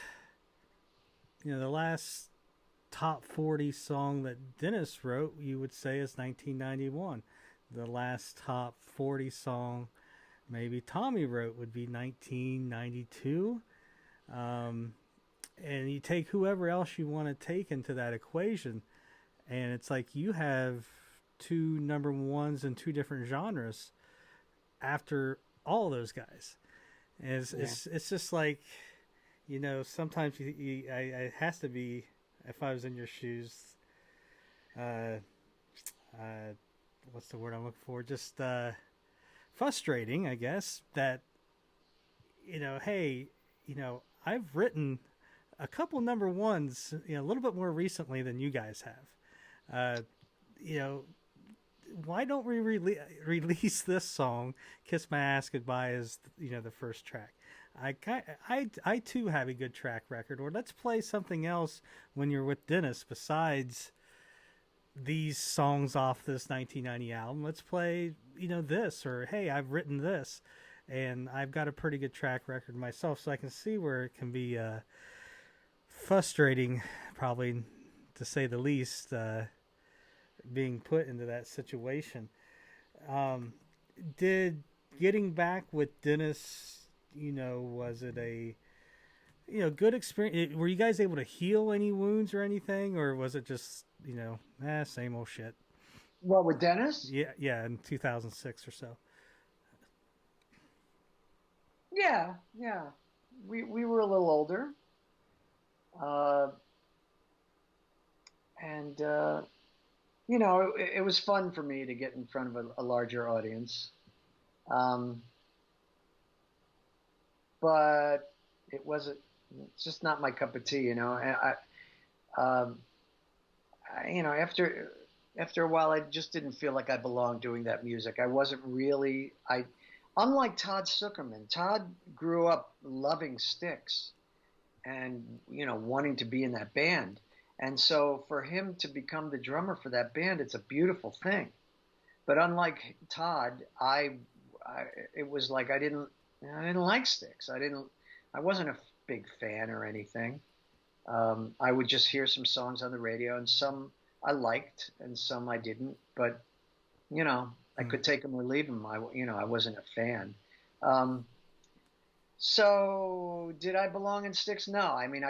top 40 song that Dennis wrote, you would say, is 1991. The last top 40 song maybe Tommy wrote would be 1992. And you take whoever else you want to take into that equation, and it's like you have two number ones in two different genres after all those guys. And it's just like, sometimes it has to be, if I was in your shoes, what's the word I'm looking for? Just frustrating, I guess, that, hey, I've written a couple number ones, a little bit more recently than you guys have. Why don't we release this song, "Kiss My Ass Goodbye," as the first track? I too have a good track record. Or let's play something else when you're with Dennis besides these songs off this 1990 album. Let's play this, or hey, I've written this, and I've got a pretty good track record myself, so I can see where it can be frustrating, probably to say the least, being put into that situation. Did getting back with Dennis, was it a good experience? Were you guys able to heal any wounds or anything, or was it just same old shit? What, with Dennis? Yeah, in 2006 or so. Yeah. We were a little older. It was fun for me to get in front of a larger audience. But it's just not my cup of tea, And after a while, I just didn't feel like I belonged doing that music. I wasn't really, unlike Todd Zuckerman. Todd grew up loving Styx and, wanting to be in that band. And so for him to become the drummer for that band, it's a beautiful thing. But unlike Todd, it was like I didn't like Styx. I wasn't a big fan or anything. I would just hear some songs on the radio, and some I liked and some I didn't. But, I could take them or leave them. I wasn't a fan. So did I belong in Styx? No. I mean,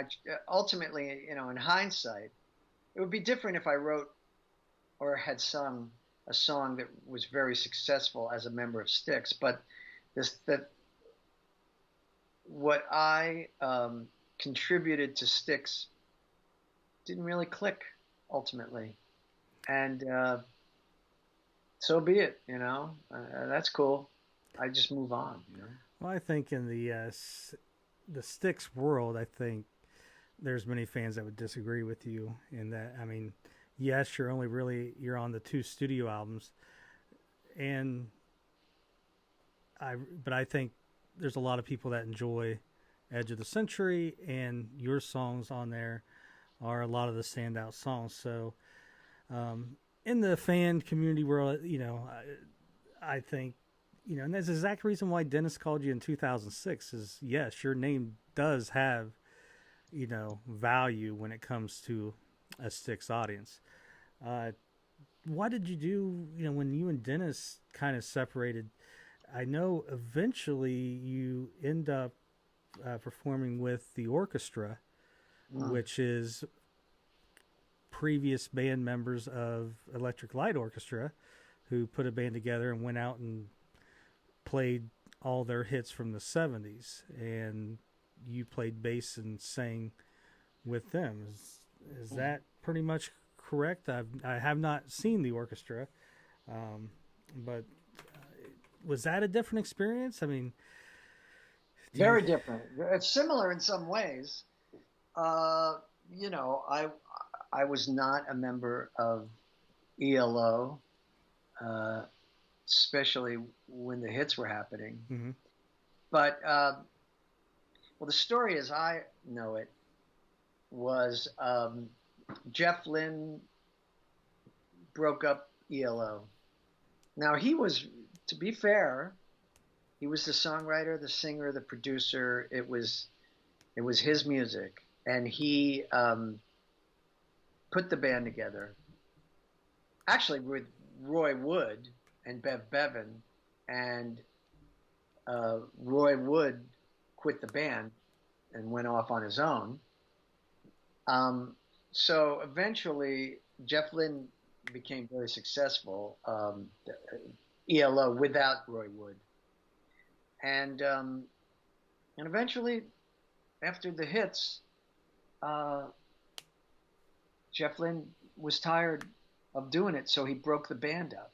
ultimately, in hindsight, it would be different if I wrote or had sung a song that was very successful as a member of Styx, but what I contributed to Styx didn't really click ultimately, and so be it. That's cool. I just move on. Well, I think in the Styx world, I think there's many fans that would disagree with you in that. I mean, yes, you're on the 2 studio albums, but I think there's a lot of people that enjoy Edge of the Century, and your songs on there are a lot of the standout songs. So, in the fan community world, I think, and that's the exact reason why Dennis called you in 2006 is, yes, your name does have, value when it comes to a Styx audience. What did you do, when you and Dennis kind of separated? I know eventually you end up performing with the Orchestra, which is previous band members of Electric Light Orchestra who put a band together and went out and played all their hits from the 70s, and you played bass and sang with them. Is that pretty much correct? I have not seen the Orchestra, but was that a different experience? I mean, very different. It's similar in some ways. I was not a member of ELO, especially when the hits were happening. Mm-hmm. But the story as I know it was Jeff Lynne broke up ELO. Now he was, to be fair, he was the songwriter, the singer, the producer. It was his music, and he put the band together. Actually, with Roy Wood and Bev Bevan, and Roy Wood quit the band and went off on his own. So eventually, Jeff Lynne became very successful, ELO without Roy Wood. And eventually, after the hits, Jeff Lynne was tired of doing it, so he broke the band up.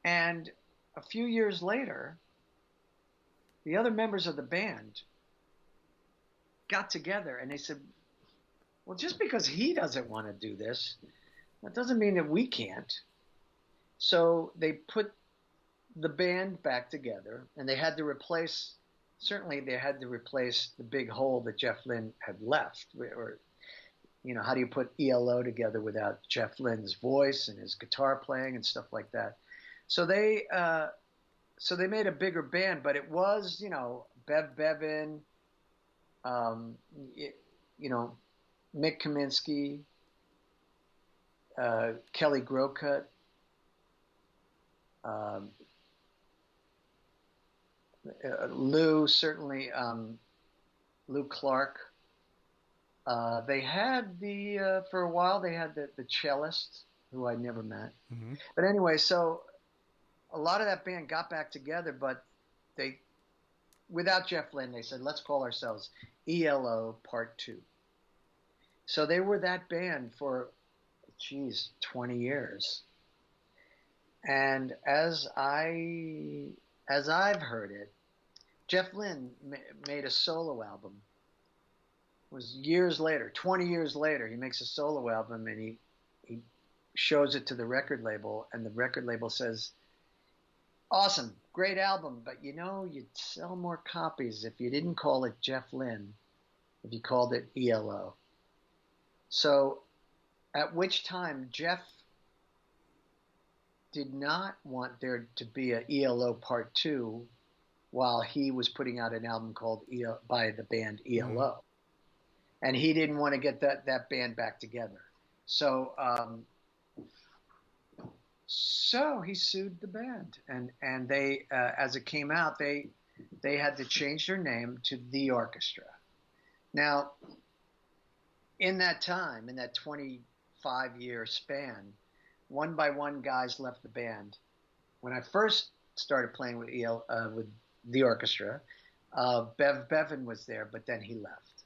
And a few years later, the other members of the band got together and they said, well, just because he doesn't want to do this, that doesn't mean that we can't. So they put the band back together, and they had to replace the big hole that Jeff Lynne had left. Or, how do you put ELO together without Jeff Lynne's voice and his guitar playing and stuff like that? So they made a bigger band, but it was, Bev Bevan, Mick Kaminsky, Kelly Grokut, Lou, certainly, Lou Clark. They had for a while, they had the cellist, who I never met. Mm-hmm. But anyway, so a lot of that band got back together, but without Jeff Lynne, they said, let's call ourselves ELO Part 2. So they were that band for, 20 years. And as I've heard it, Jeff Lynne made a solo album. It was years later, 20 years later, he makes a solo album, and he shows it to the record label, and the record label says, awesome, great album, but you'd sell more copies if you didn't call it Jeff Lynne, if you called it ELO. So at which time Jeff did not want there to be a ELO Part 2 while he was putting out an album called by the band ELO. Mm-hmm. And he didn't want to get that band back together. So so he sued the band, and they as it came out, they had to change their name to the Orchestra. Now, in that time, in that 25-year span, one by one guys left the band. When I first started playing with with the orchestra, Bevan was there, but then he left.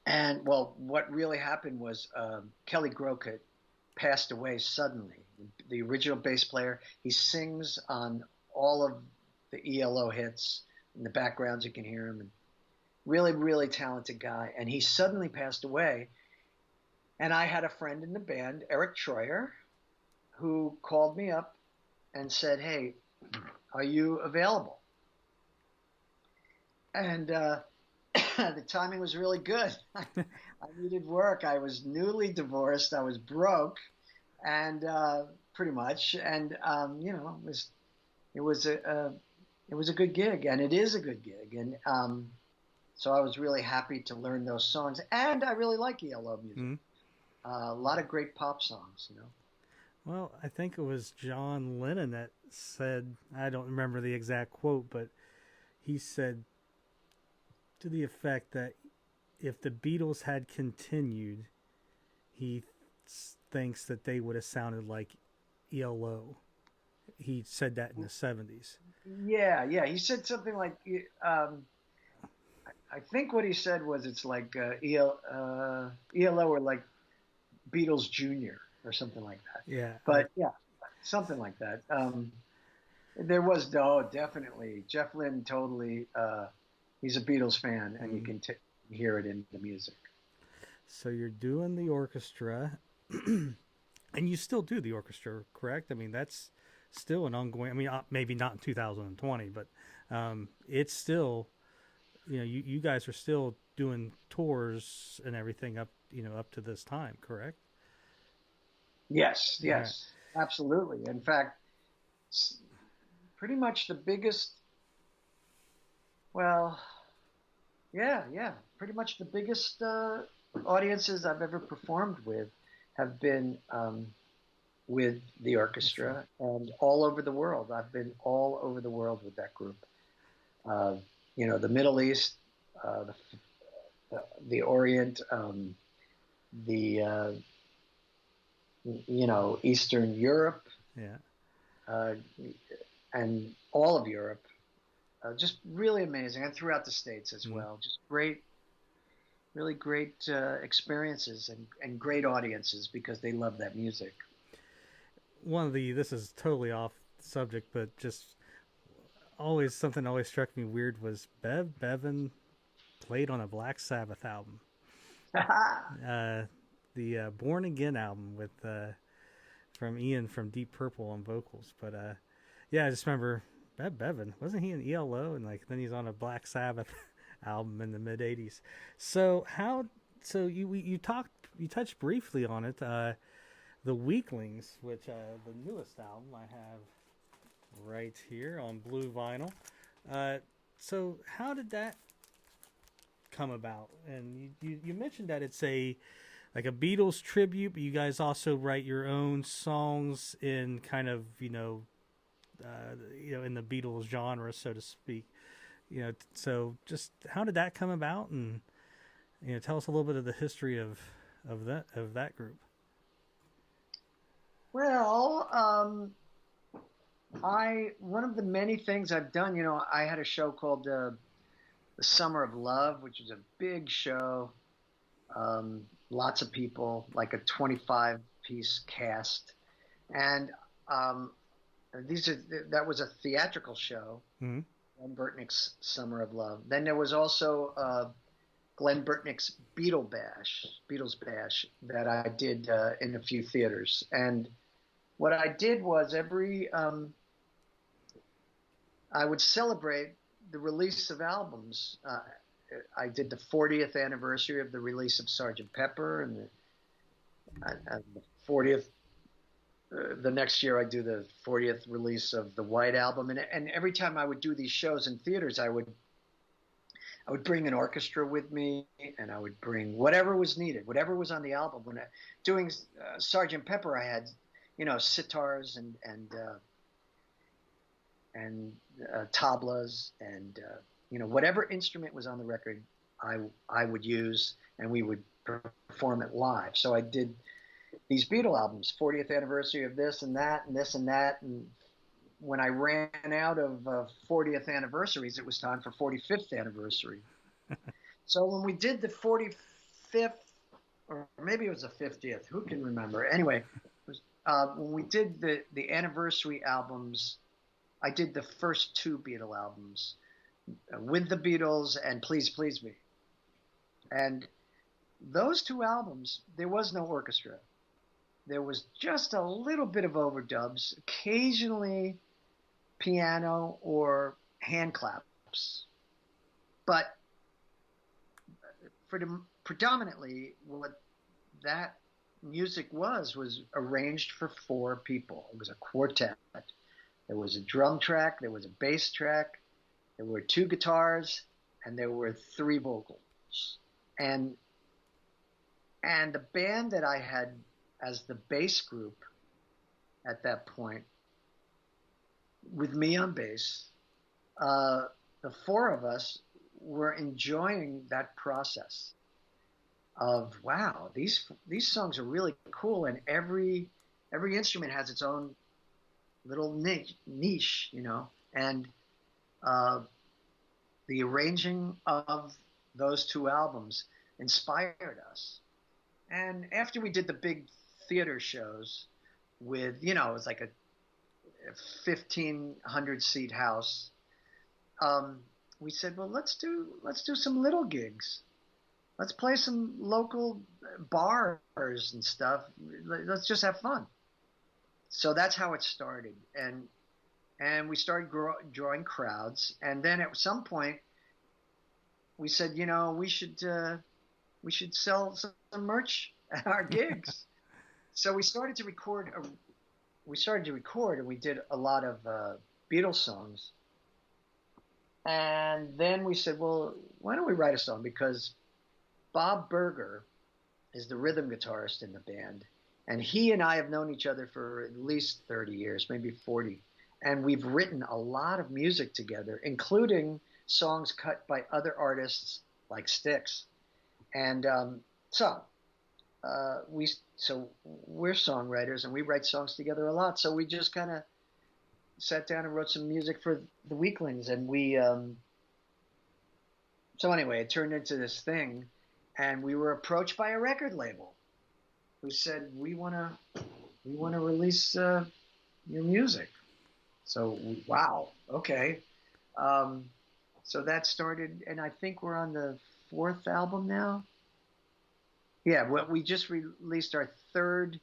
And well, what really happened was Kelly Grokut passed away suddenly. The original bass player, he sings on all of the ELO hits. In the backgrounds, you can hear him. And really, really talented guy. And he suddenly passed away. And I had a friend in the band, Eric Troyer, who called me up and said, "Hey, are you available?" And the timing was really good. I needed work. I was newly divorced. I was broke, and pretty much. And it was a good gig, and it is a good gig. And so I was really happy to learn those songs, and I really like ELO music. Mm-hmm. A lot of great pop songs, Well, I think it was John Lennon that said, I don't remember the exact quote, but he said to the effect that if the Beatles had continued, he thinks that they would have sounded like ELO. He said that in the 70s. Yeah. He said something like, I think what he said was it's like ELO or like Beatles Jr. or something like that. Yeah. But yeah, something like that. There was, definitely. Jeff Lynne totally, he's a Beatles fan, and you can hear it in the music. So you're doing the orchestra, and you still do the orchestra, correct? I mean, that's still an ongoing, I mean, maybe not in 2020, but it's still, you guys are still doing tours and everything up to this time, correct? Yes, absolutely. In fact, pretty much the biggest, pretty much the biggest audiences I've ever performed with have been with the orchestra, and all over the world. I've been all over the world with that group. The Middle East, the Orient, Eastern Europe, and all of Europe. Just really amazing, and throughout the States as well. Just great, really great experiences and great audiences because they love that music. This is totally off subject, but just something always struck me weird was Bevan played on a Black Sabbath album. The Born Again album with from Ian from Deep Purple on vocals. But I just remember Bevan, wasn't he in ELO, and then he's on a Black Sabbath album in the mid '80s. So you touched briefly on it, the Weeklings, which the newest album I have right here on blue vinyl. So how did that come about? And you mentioned that it's like a Beatles tribute, but you guys also write your own songs in kind of in the Beatles genre, so to speak. So just how did that come about, and tell us a little bit of the history of that group. Well, one of the many things I've done, I had a show called The Summer of Love, which was a big show. Lots of people, like a 25-piece cast, and that was a theatrical show. Mm-hmm. Glen Burtnik's Summer of Love. Then there was also Glen Burtnik's Beatles Bash that I did in a few theaters. And what I did was I would celebrate the release of albums. I did the 40th anniversary of the release of Sgt. Pepper, and the 40th. The next year I do the 40th release of the White Album, and every time I would do these shows in theaters, I would bring an orchestra with me, and I would bring whatever was needed, whatever was on the album. When doing Sgt. Pepper, I had sitars and tablas and whatever instrument was on the record, I would use, and we would perform it live. So I did these Beatle albums, 40th anniversary of this and that and this and that. And when I ran out of 40th anniversaries, it was time for 45th anniversary. So when we did the 45th, or maybe it was the 50th, who can remember? Anyway, when we did the anniversary albums, I did the first 2 Beatle albums, With the Beatles and Please Please Me. And those 2 albums, there was no orchestra. There was just a little bit of overdubs, occasionally piano or hand claps. But predominantly what that music was arranged for 4 people. It was a quartet. There was a drum track, there was a bass track, there were 2 guitars, and there were 3 vocals. And the band that I had as the bass group at that point, with me on bass, the 4 of us were enjoying that process of, wow, these songs are really cool, and every instrument has its own little niche, you know, and the arranging of those 2 albums inspired us. And after we did the big theater shows with, you know, it was like a 1,500 seat house, we said, well, let's do some little gigs. Let's play some local bars and stuff. Let's just have fun. So that's how it started, and we started drawing crowds. And then at some point, we said, you know, we should sell some merch at our gigs. So we started to record, and we did a lot of Beatles songs. And then we said, well, why don't we write a song? Because Bob Berger is the rhythm guitarist in the band. And he and I have known each other for at least 30 years, maybe 40. And we've written a lot of music together, including songs cut by other artists like Styx. And so we're songwriters, and we write songs together a lot. So we just kind of sat down and wrote some music for the Weeklings. And so anyway, it turned into this thing. And we were approached by a record label who said, we want to release your music. So, wow, okay. So that started, and I think we're on the 4th album now. Yeah, we just released our 3rd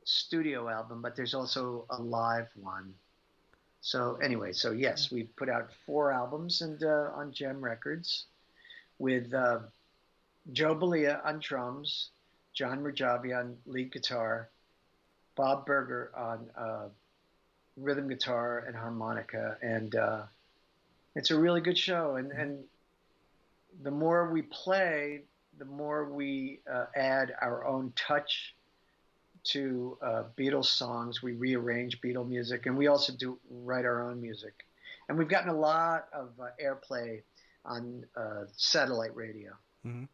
studio album, but there's also a live one. So anyway, so yes, we put out 4 albums and on Gem Records with Joe Belia on drums, John Rajavi on lead guitar, Bob Berger on rhythm guitar and harmonica, and it's a really good show. And the more we play, the more we add our own touch to Beatles songs. We rearrange Beatle music, and we also write our own music. And we've gotten a lot of airplay on satellite radio. Mm-hmm.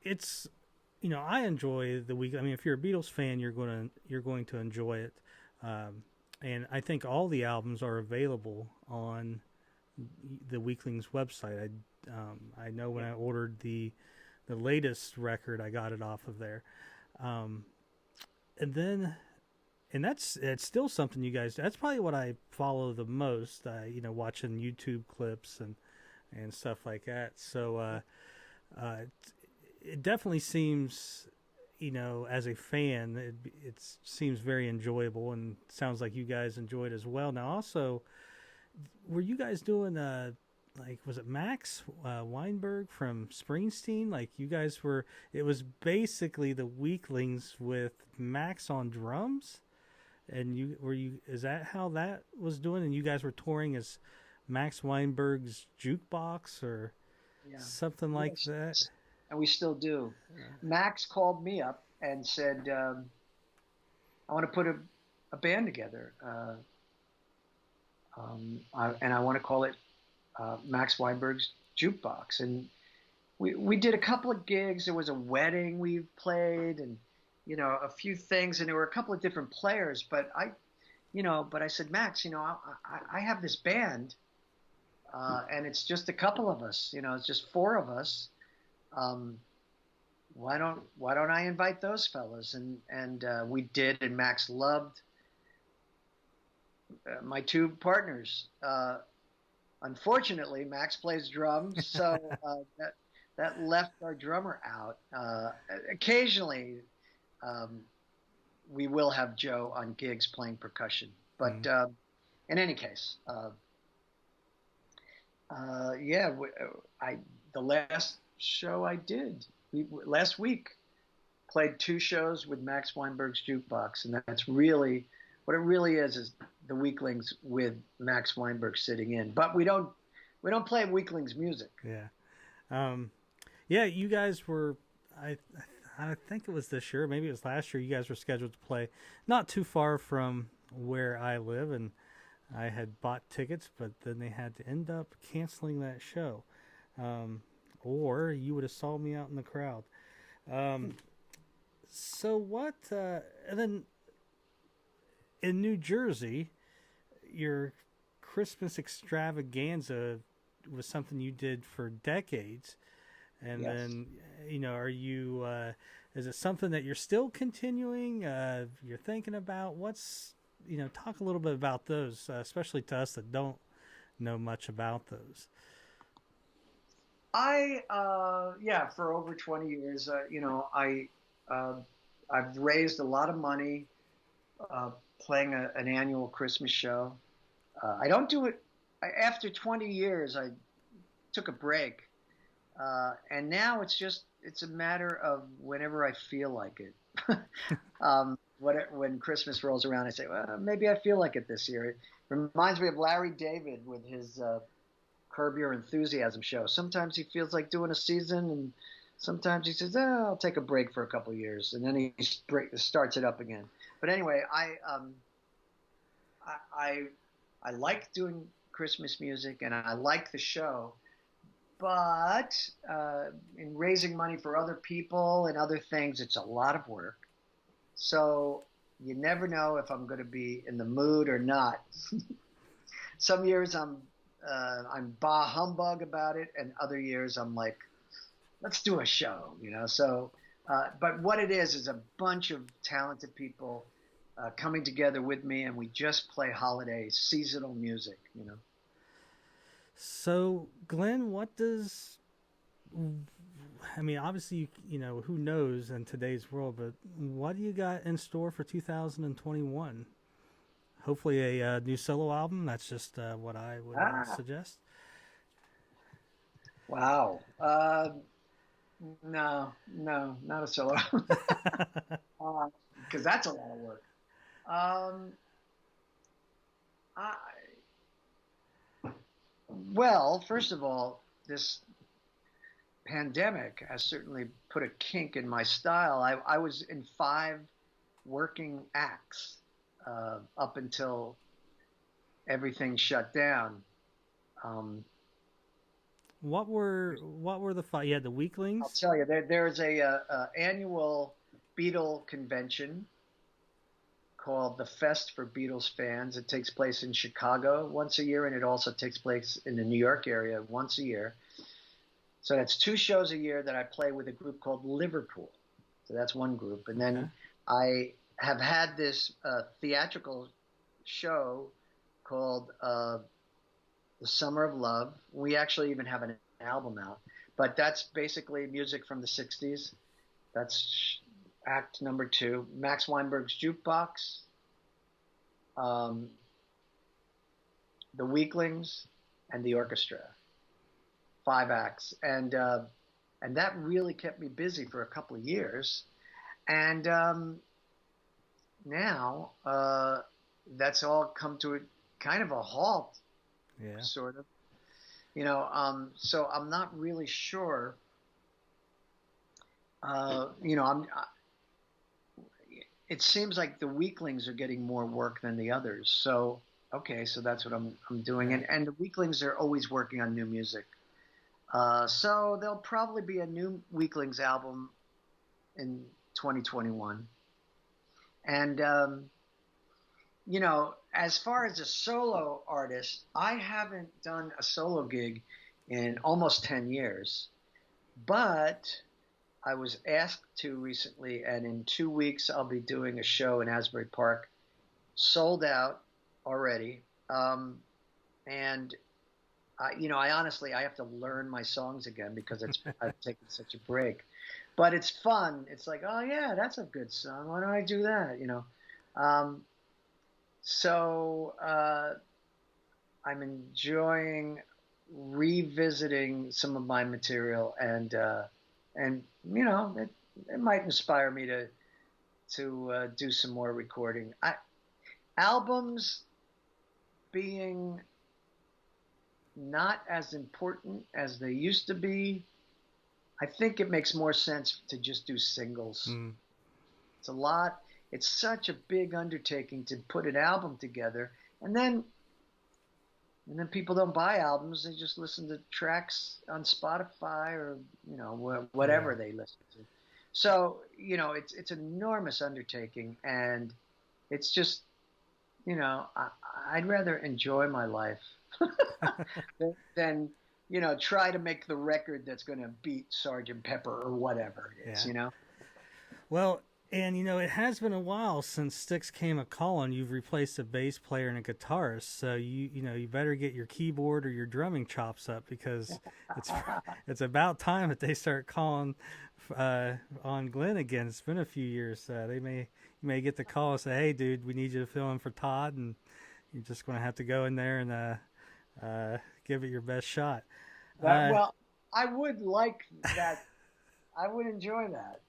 It's, you know, I enjoy the week. I mean, if you're a Beatles fan, you're going to enjoy it. And I think all the albums are available on the Weeklings website. I know when I ordered the latest record, I got it off of there. And it's still something you guys, that's probably what I follow the most, you know, watching YouTube clips and stuff like that. So, it definitely seems, you know, as a fan, it seems very enjoyable, and sounds like you guys enjoy it as well. Now, also, were you guys doing like, was it Max Weinberg from Springsteen? Like, you guys were, it was basically the Weeklings with Max on drums, and is that how that was doing? And you guys were touring as Max Weinberg's Jukebox or something like that? And we still do. Max called me up and said, I want to put a band together. And I want to call it Max Weinberg's Jukebox. And we did a couple of gigs. There was a wedding we played, and a few things, and there were a couple of different players, but I said, Max, I have this band, and it's just a couple of us, it's just four of us. Why don't I invite those fellas? And we did, and Max loved my two partners. Unfortunately, Max plays drums, so that left our drummer out. Occasionally, we will have Joe on gigs playing percussion, but in any case, the last show I did last week played two shows with Max Weinberg's Jukebox, and that's really what it really is the Weeklings with Max Weinberg sitting in. But we don't play Weeklings music. Yeah. Yeah, you guys were, I think it was this year, maybe it was last year, you guys were scheduled to play not too far from where I live, and I had bought tickets, but then they had to end up canceling that show. Or you would have saw me out in the crowd. So what, and then in New Jersey, your Christmas extravaganza was something you did for decades. And Yes. then, are you, is it something that you're still continuing? You're thinking about talk a little bit about those, especially to us that don't know much about those. For over 20 years, I've raised a lot of money playing an annual Christmas show. I don't do it after 20 years. I took a break, and now it's a matter of whenever I feel like it. When Christmas rolls around, I say, well, maybe I feel like it this year. It reminds me of Larry David with his Curb Your Enthusiasm show. Sometimes he feels like doing a season, and sometimes he says, I'll take a break for a couple of years, and then he starts it up again. But anyway, I like doing Christmas music, and I like the show, but in raising money for other people and other things, it's a lot of work. So you never know if I'm going to be in the mood or not. Some years I'm bah humbug about it, and other years I'm like, let's do a show, So, but what it is a bunch of talented people coming together with me, and we just play holiday seasonal music, So, Glenn, obviously, who knows in today's world, but what do you got in store for 2021? Hopefully a new solo album. That's just what I would suggest. Wow. No, not a solo. Because that's a lot of work. Well, first of all, this pandemic has certainly put a kink in my style. I was in 5 working acts up until everything shut down. What were the 5? You had the Weeklings? I'll tell you, there's a annual Beatle convention called the Fest for Beatles Fans. It takes place in Chicago once a year, and it also takes place in the New York area once a year. So that's 2 shows a year that I play with a group called Liverpool. So that's one group. And then I have had this theatrical show called The Summer of Love. We actually even have an album out. But that's basically music from the 60s. That's act number 2. Max Weinberg's Jukebox. The Weeklings and the Orchestra. 5 acts. And that really kept me busy for a couple of years. And now that's all come to a kind of a halt, sort of. So I'm not really sure. It seems like the Weeklings are getting more work than the others. So so that's what I'm doing. And the Weeklings are always working on new music. So there'll probably be a new Weeklings album in 2021. And as far as a solo artist, I haven't done a solo gig in almost 10 years, but I was asked to recently, and in 2 weeks I'll be doing a show in Asbury Park, sold out already. And I honestly, I have to learn my songs again because I've taken such a break. But it's fun. It's like, oh yeah, that's a good song. Why don't I do that? So I'm enjoying revisiting some of my material, and it might inspire me to do some more recording. Albums being not as important as they used to be, I think it makes more sense to just do singles. It's a lot. It's such a big undertaking to put an album together, and then people don't buy albums; they just listen to tracks on Spotify or whatever they listen to. So it's an enormous undertaking, and it's just I'd rather enjoy my life than try to make the record that's going to beat Sgt. Pepper or whatever it is. Well. And, it has been a while since Styx came a-calling. You've replaced a bass player and a guitarist. So, you better get your keyboard or your drumming chops up, because it's about time that they start calling on Glenn again. It's been a few years. You may get the call and say, hey, dude, we need you to fill in for Todd. And you're just going to have to go in there and give it your best shot. Well, I would like that. I would enjoy that,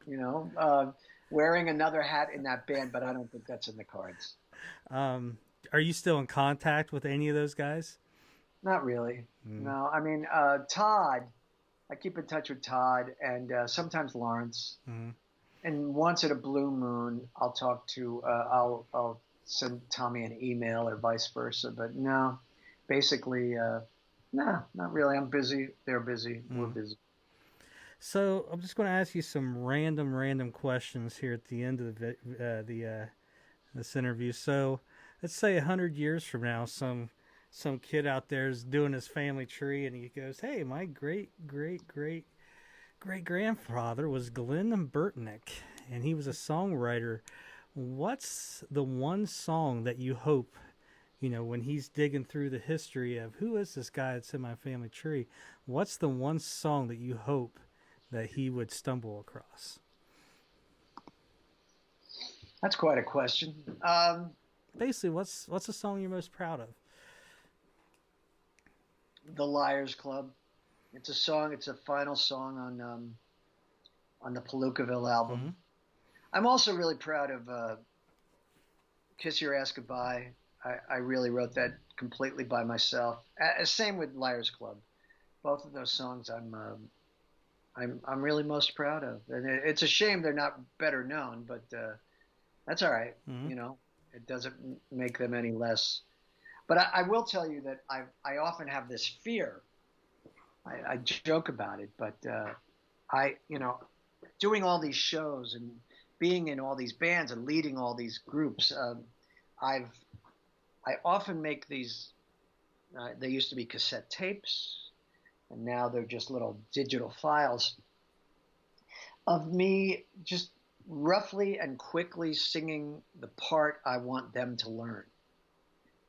wearing another hat in that band, but I don't think that's in the cards. Are you still in contact with any of those guys? Not really. No, I mean, Todd, I keep in touch with Todd, and sometimes Lawrence. And once in a blue moon, I'll talk to, I'll send Tommy an email or vice versa. But no, basically, no, not really. I'm busy. They're busy. We're busy. So I'm just going to ask you some random questions here at the end of this interview. So let's say 100 years from now, some kid out there is doing his family tree, and he goes, "Hey, my great grandfather was Glen Burtnik, and he was a songwriter." What's the one song that you hope, when he's digging through the history of who is this guy that's in my family tree? What's the one song that you hope that he would stumble across? That's quite a question. Basically, what's the song you're most proud of? The Liars Club. It's a song. It's a final song on the Palookaville album. I'm also really proud of Kiss Your Ass Goodbye. I really wrote that completely by myself. Same with Liars Club. Both of those songs I'm really most proud of, and it's a shame they're not better known, but that's all right. It doesn't make them any less. But I will tell you that I often have this fear. I joke about it, but doing all these shows and being in all these bands and leading all these groups, I often make these. They used to be cassette tapes, and now they're just little digital files of me just roughly and quickly singing the part I want them to learn.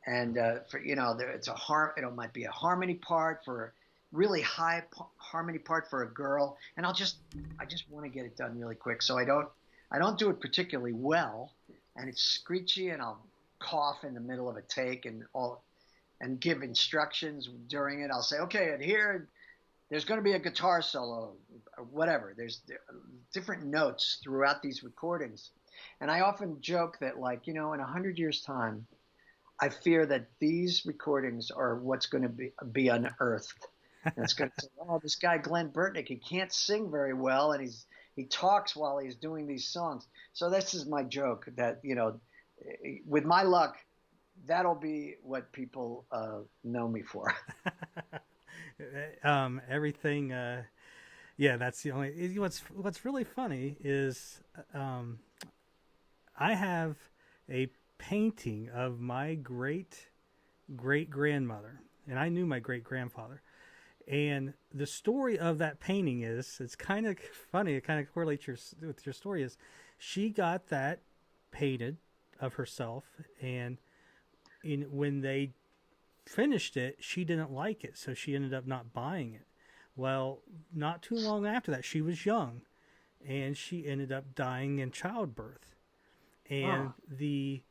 And it's it might be a harmony part for a really high harmony part for a girl, and I just want to get it done really quick. So I don't do it particularly well, and it's screechy, and I'll cough in the middle of a take and give instructions during it. I'll say, okay, and here there's going to be a guitar solo, or whatever. There's different notes throughout these recordings. And I often joke that, in 100 years' time, I fear that these recordings are what's going to be unearthed. And it's going to say, oh, this guy Glen Burtnik, he can't sing very well, and he talks while he's doing these songs. So this is my joke that, with my luck, that'll be what people know me for. Everything, that's the only. What's really funny is I have a painting of my great-great-grandmother, and I knew my great-grandfather. And the story of that painting is, it's kind of funny, it kind of correlates with your story, is she got that painted of herself, and when they finished it, she didn't like it, so she ended up not buying it. Well, not too long after that, she was young, and she ended up dying in childbirth. And the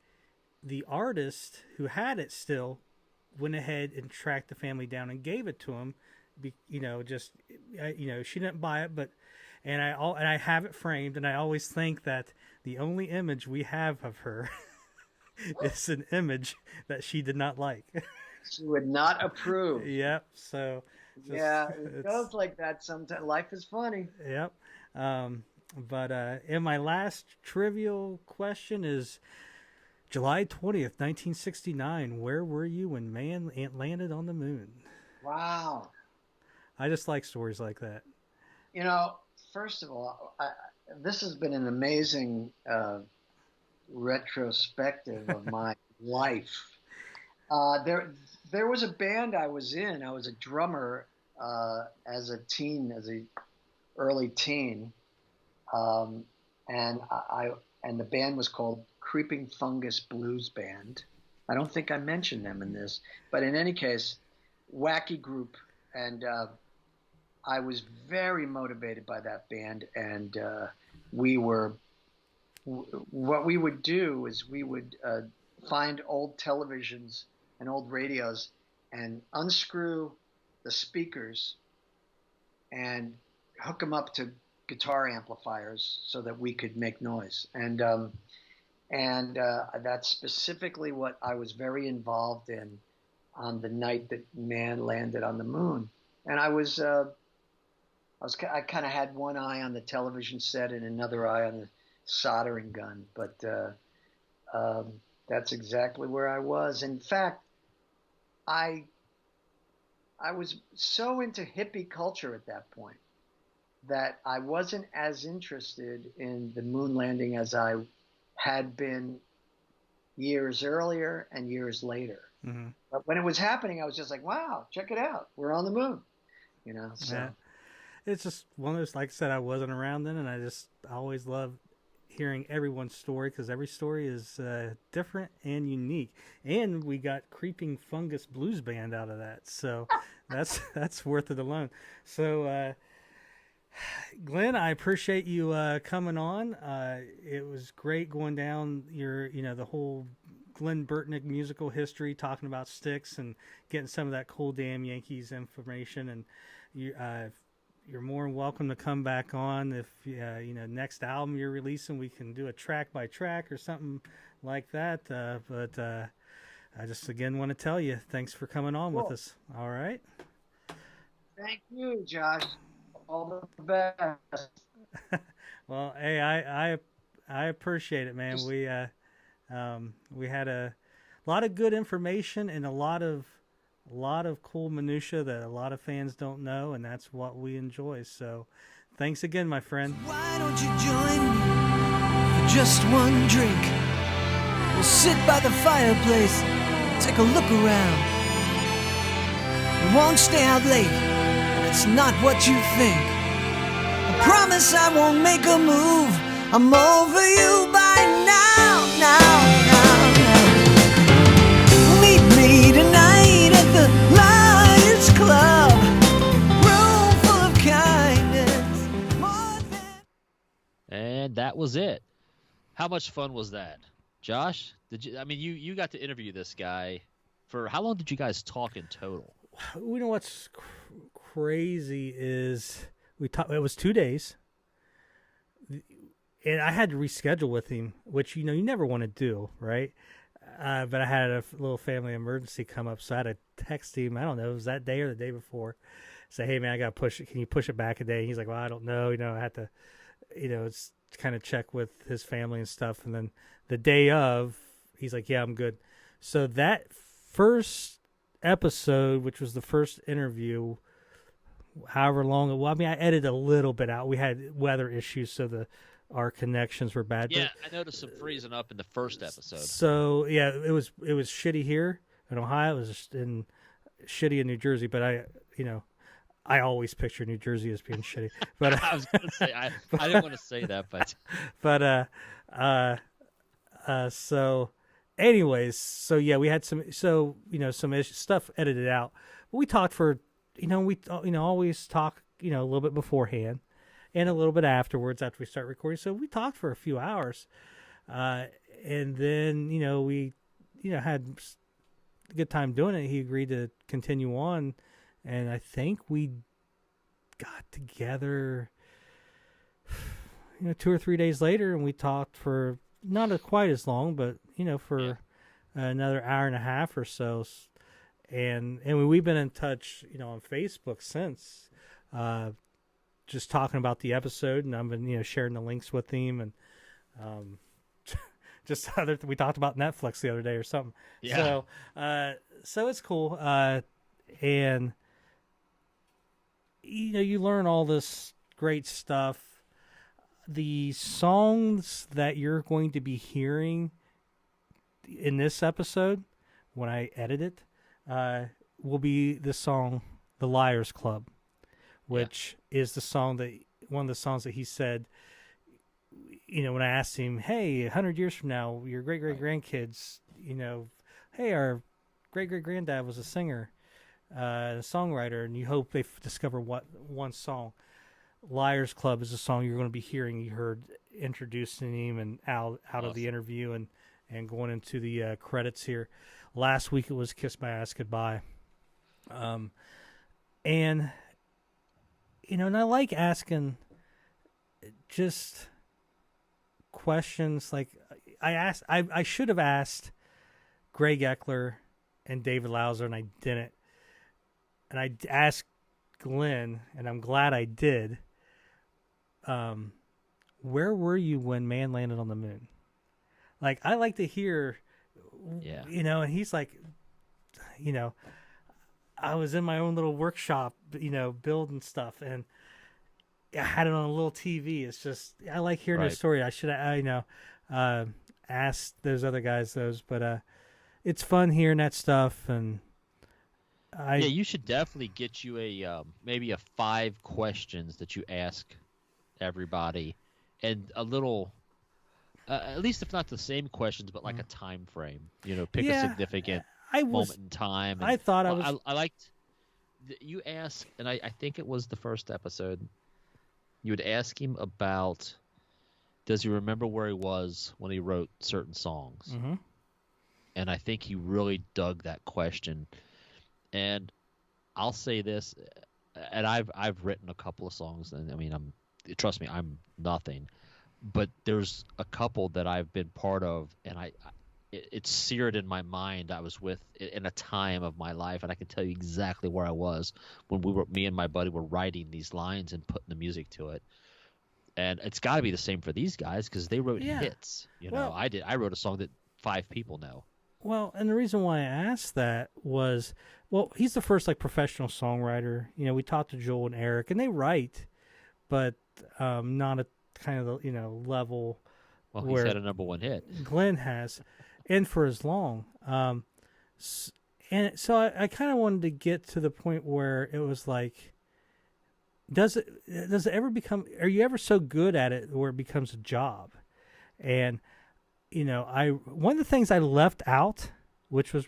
artist who had it still went ahead and tracked the family down and gave it to him. She didn't buy it, and I have it framed, and I always think that the only image we have of her is an image that she did not like. She would not approve. Yep. So it goes like that sometimes. Life is funny. Yep. But and my last trivial question is, July 20th, 1969, where were you when man landed on the moon? Wow. I just like stories like that. First of all, this has been an amazing retrospective of my life. There was a band I was in. I was a drummer as a early teen, and the band was called Creeping Fungus Blues Band. I don't think I mentioned them in this, but in any case, wacky group, and I was very motivated by that band, and what we would do is we would find old televisions and old radios and unscrew the speakers and hook them up to guitar amplifiers so that we could make noise. And that's specifically what I was very involved in on the night that man landed on the moon. And I kind of had one eye on the television set and another eye on the soldering gun, but that's exactly where I was. In fact, I was so into hippie culture at that point that I wasn't as interested in the moon landing as I had been years earlier and years later. Mm-hmm. But when it was happening, I was just like, wow, check it out. We're on the moon. So. Yeah. It's just one of those, like I said, I wasn't around then, and I always love hearing everyone's story, because every story is different and unique. And we got Creeping Fungus Blues Band out of that, so that's worth it alone. So, Glenn, I appreciate you coming on. It was great going down the whole Glen Burtnik musical history, talking about Styx and getting some of that cool Damn Yankees information. And you're more than welcome to come back on. If next album you're releasing, we can do a track by track or something like that. But I just again want to tell you, thanks for coming on with us. All right. Thank you, Josh. All the best. Well, hey, I appreciate it, man. We had a lot of good information and a lot of cool minutia that a lot of fans don't know, and that's what we enjoy. So thanks again, my friend. Why don't you join me for just one drink? We'll sit by the fireplace, take a look around. We won't stay out late, and it's not what you think. I promise I won't make a move. I'm over you by now. Meet me tonight at the Lions Club. Room full of kindness. And that was it. How much fun was that, Josh? You got to interview this guy for how long did you guys talk in total? You know what's crazy is it was 2 days, and I had to reschedule with him, which you never want to do, right? But I had a little family emergency come up, so I had to text him. I don't know, it was that day or the day before. Say, hey man, I got to push it. Can you push it back a day? And he's like, well, I don't know. I had to, it's kind of check with his family and stuff. And then the day of, he's like, yeah, I'm good. So that first episode, which was the first interview, however long it was, I edited a little bit out. We had weather issues, so the our connections were bad. Yeah, I noticed some freezing up in the first episode. So yeah, it was shitty here in Ohio. It was just shitty in New Jersey, but I always picture New Jersey as being shitty. But I was going to say I didn't want to say that, but so anyways, so yeah, we had some stuff edited out. But we talked for we always talk a little bit beforehand and a little bit afterwards after we start recording. So we talked for a few hours, and then we had a good time doing it. He agreed to continue on. And I think we got together, 2 or 3 days later, and we talked for not quite as long, but for another hour and a half or so. And we've been in touch, on Facebook since, just talking about the episode, and I've been sharing the links with him, and we talked about Netflix the other day or something. Yeah. So it's cool, and. You learn all this great stuff. The songs that you're going to be hearing in this episode, when I edit it, will be the song "The Liars Club," which is one of the songs that he said. When I asked him, "Hey, 100 years from now, your great grandkids, hey, our great granddad was a singer." A songwriter, and you hope they discover what one song. Liars Club is a song you're going to be hearing. You heard introducing him and out awesome. Of the interview and going into the credits here. Last week it was Kiss My Ass Goodbye. And I like asking just questions like I should have asked Greg Eckler and David Lauser, and I didn't. And I asked Glenn, and I'm glad I did, where were you when man landed on the moon? Like, I like to hear, and he's like, I was in my own little workshop, building stuff, and I had it on a little TV. It's just, I like hearing the story. I should, ask those other guys those, but it's fun hearing that stuff, and you should definitely get you maybe a 5 questions that you ask everybody, and a little, at least if not the same questions, but like a time frame. Pick a significant moment in time. And, I liked you asked, and I think it was the first episode. You would ask him about, does he remember where he was when he wrote certain songs? Mm-hmm. And I think he really dug that question. And I'll say this, and I've written a couple of songs, and I mean, trust me, I'm nothing, but there's a couple that I've been part of, and it's seared in my mind. I was in a time of my life, and I can tell you exactly where I was when me and my buddy were writing these lines and putting the music to it. And it's got to be the same for these guys because they wrote hits. I wrote a song that 5 people know. Well, and the reason why I asked that was, he's the first professional songwriter. We talked to Joel and Eric, and they write, but not at kind of the level. Well, he's had a number 1 hit. Glenn has, and for as long. And so I kind of wanted to get to the point where it was like, does it ever become? Are you ever so good at it where it becomes a job? And one of the things I left out, which was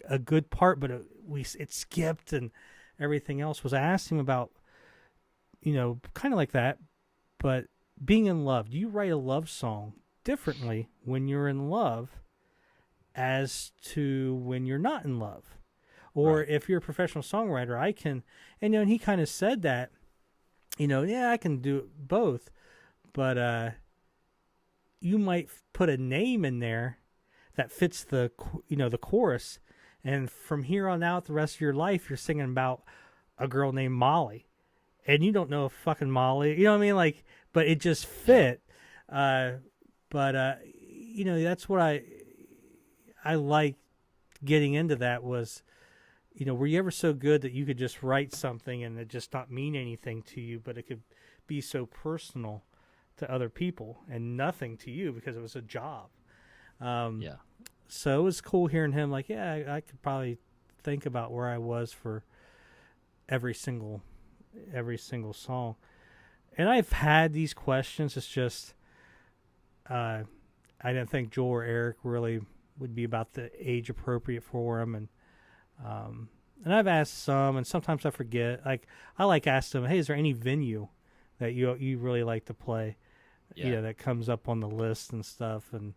a good part, but it skipped and everything else, was I asked him about, kind of like that, but being in love. Do you write a love song differently when you're in love as to when you're not in love? Or if you're a professional songwriter, I can, and he kind of said that, I can do both, but you might put a name in there that fits the chorus, and from here on out, the rest of your life, you're singing about a girl named Molly, and you don't know if fucking Molly, but it just fit. That's what I like getting into that was, were you ever so good that you could just write something and it just not mean anything to you, but it could be so personal to other people and nothing to you because it was a job. Yeah. So it was cool hearing him like, yeah, I could probably think about where I was for every single song. And I've had these questions. It's just I didn't think Joel or Eric really would be about the age appropriate for them. And I've asked some, and sometimes I forget. Like I asked them, hey, is there any venue that you really like to play? Yeah. That comes up on the list and stuff. And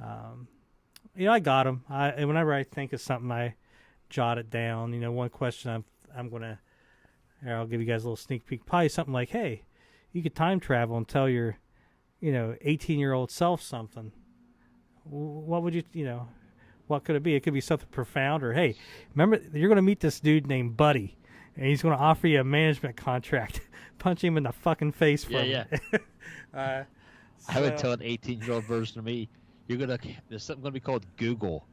I got them. And whenever I think of something, I jot it down. One question I'm gonna. Here, I'll give you guys a little sneak peek. Probably something like, hey, you could time travel and tell your 18-year-old self something. What would you what could it be? It could be something profound, or hey, remember you're going to meet this dude named Buddy, and he's going to offer you a management contract. Punch him in the fucking face for it. I would tell an 18-year-old version of me, there's something going to be called Google.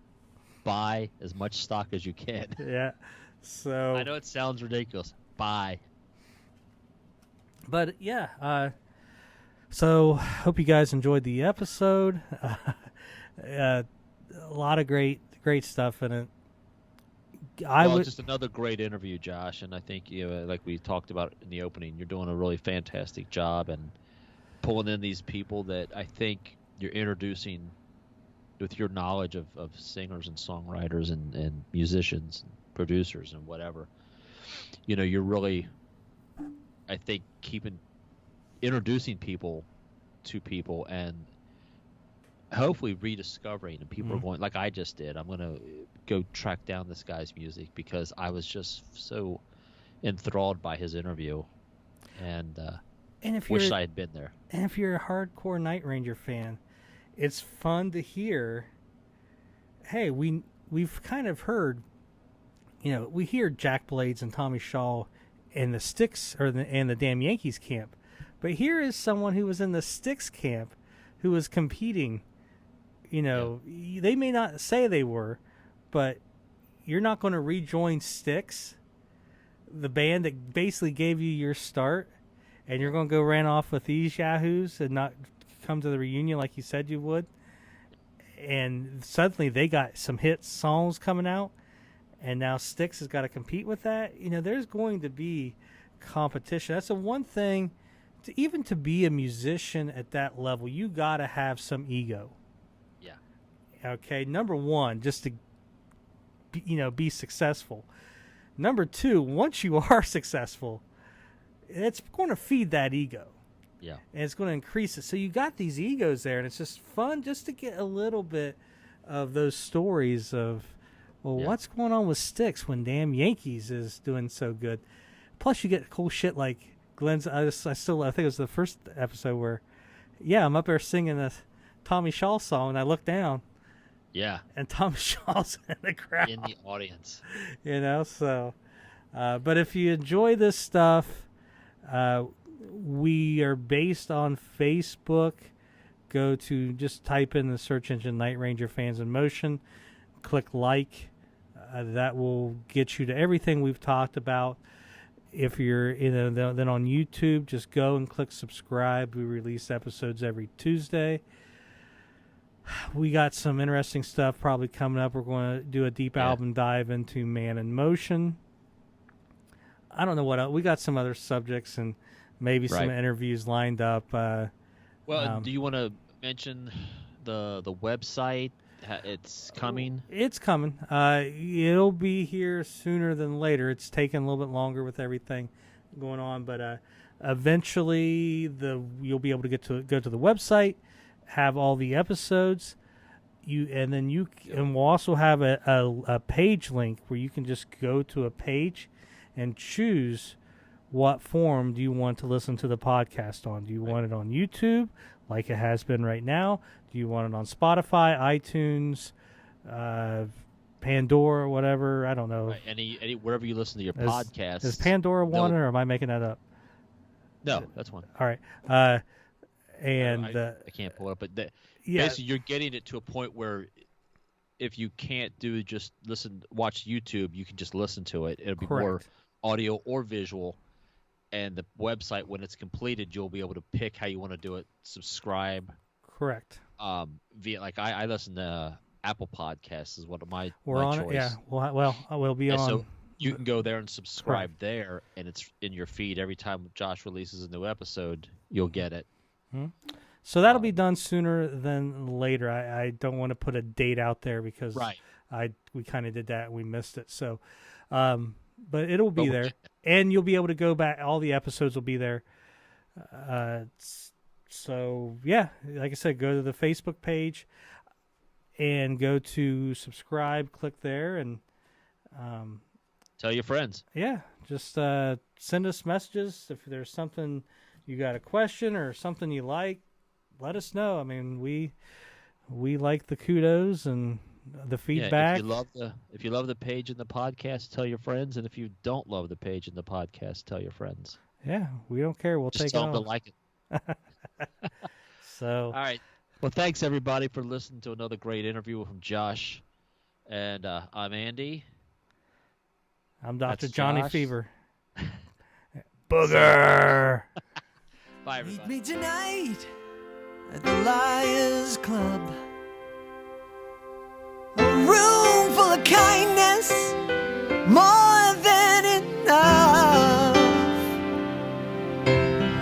Buy as much stock as you can. Yeah. So I know it sounds ridiculous. Buy. But yeah, so hope you guys enjoyed the episode. A lot of great stuff in it. Just another great interview, Josh, and I think like we talked about in the opening, you're doing a really fantastic job and pulling in these people that I think you're introducing with your knowledge of singers and songwriters and musicians and producers and whatever. You're really, I think, introducing people to people and hopefully rediscovering, and people are going, like I just did, I'm going to go track down this guy's music because I was just so enthralled by his interview and wish I had been there. And if you're a hardcore Night Ranger fan, it's fun to hear, hey, we've kind of heard, we hear Jack Blades and Tommy Shaw in the Styx and the Damn Yankees camp. But here is someone who was in the Styx camp who was competing. They may not say they were, but you're not going to rejoin Styx, the band that basically gave you your start, and you're going to go ran off with these yahoos and not come to the reunion like you said you would. And suddenly they got some hit songs coming out, and now Styx has got to compete with that. There's going to be competition. That's the one thing. Even to be a musician at that level, you got to have some ego. Yeah. Okay. Number one, just to be successful. Number two, once you are successful, it's going to feed that ego. Yeah. And it's going to increase it. So you got these egos there, and it's just fun just to get a little bit of those stories of, what's going on with Styx when Damn Yankees is doing so good. Plus, you get cool shit like Glenn's. I think it was the first episode where, I'm up there singing a Tommy Shaw song, and I look down. Yeah. And Tommy Shaw's in the crowd. In the audience. So. But if you enjoy this stuff, we are based on Facebook. Go to, just type in the search engine Night Ranger Fans in Motion. Click like. That will get you to everything we've talked about. If you're then on YouTube, just go and click subscribe. We release episodes every Tuesday. We got some interesting stuff probably coming up. We're going to do a deep album dive into Man in Motion. I don't know what else. We got some other subjects and maybe some interviews lined up. Do you want to mention the website? It's coming. It's coming. It'll be here sooner than later. It's taken a little bit longer with everything going on, but eventually you'll be able to go to the website, have all the episodes. And we'll also have a page link where you can just go to a page and choose what form do you want to listen to the podcast on. Do you want it on YouTube, like it has been right now? Do you want it on Spotify, iTunes, Pandora, whatever? I don't know. Right. Any wherever you listen to your podcast. Is Pandora one, or am I making that up? No, that's one. All right. I can't pull it up, but basically you're getting it to a point where if you can't just watch YouTube, you can just listen to it. It'll be more audio or visual. and the website, when it's completed, you'll be able to pick how you want to do it. Subscribe. Correct. Via I listen to Apple Podcasts is one of my We're on choice. it. Yeah. We'll be on. So you can go there and subscribe there, and it's in your feed every time Josh releases a new episode. You'll get it. So that'll be done sooner than later. I don't want to put a date out there because we kind of did that and we missed it. So, but it'll be there, and you'll be able to go back. All the episodes will be there. So yeah, like I said, go to the Facebook page and go to subscribe. Click there and tell your friends. Yeah, just send us messages if there's something you got a question or something you like. Let us know. I mean, we like the kudos and the feedback. If you love the page in the podcast, tell your friends, and if you don't love the page in the podcast, tell your friends. Yeah, we don't care. We'll just take tell it them on. to like it. So, all right. Well, thanks everybody for listening to another great interview from Josh. And I'm Andy. I'm Dr. That's Johnny Josh. Fever. Booger. Bye, everybody. Meet me tonight at the Liars Club. A room full of kindness, more than enough.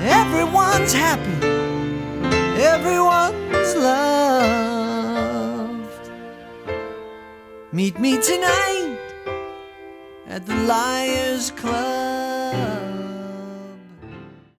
Everyone's happy, everyone's loved. Meet me tonight at the Liars Club.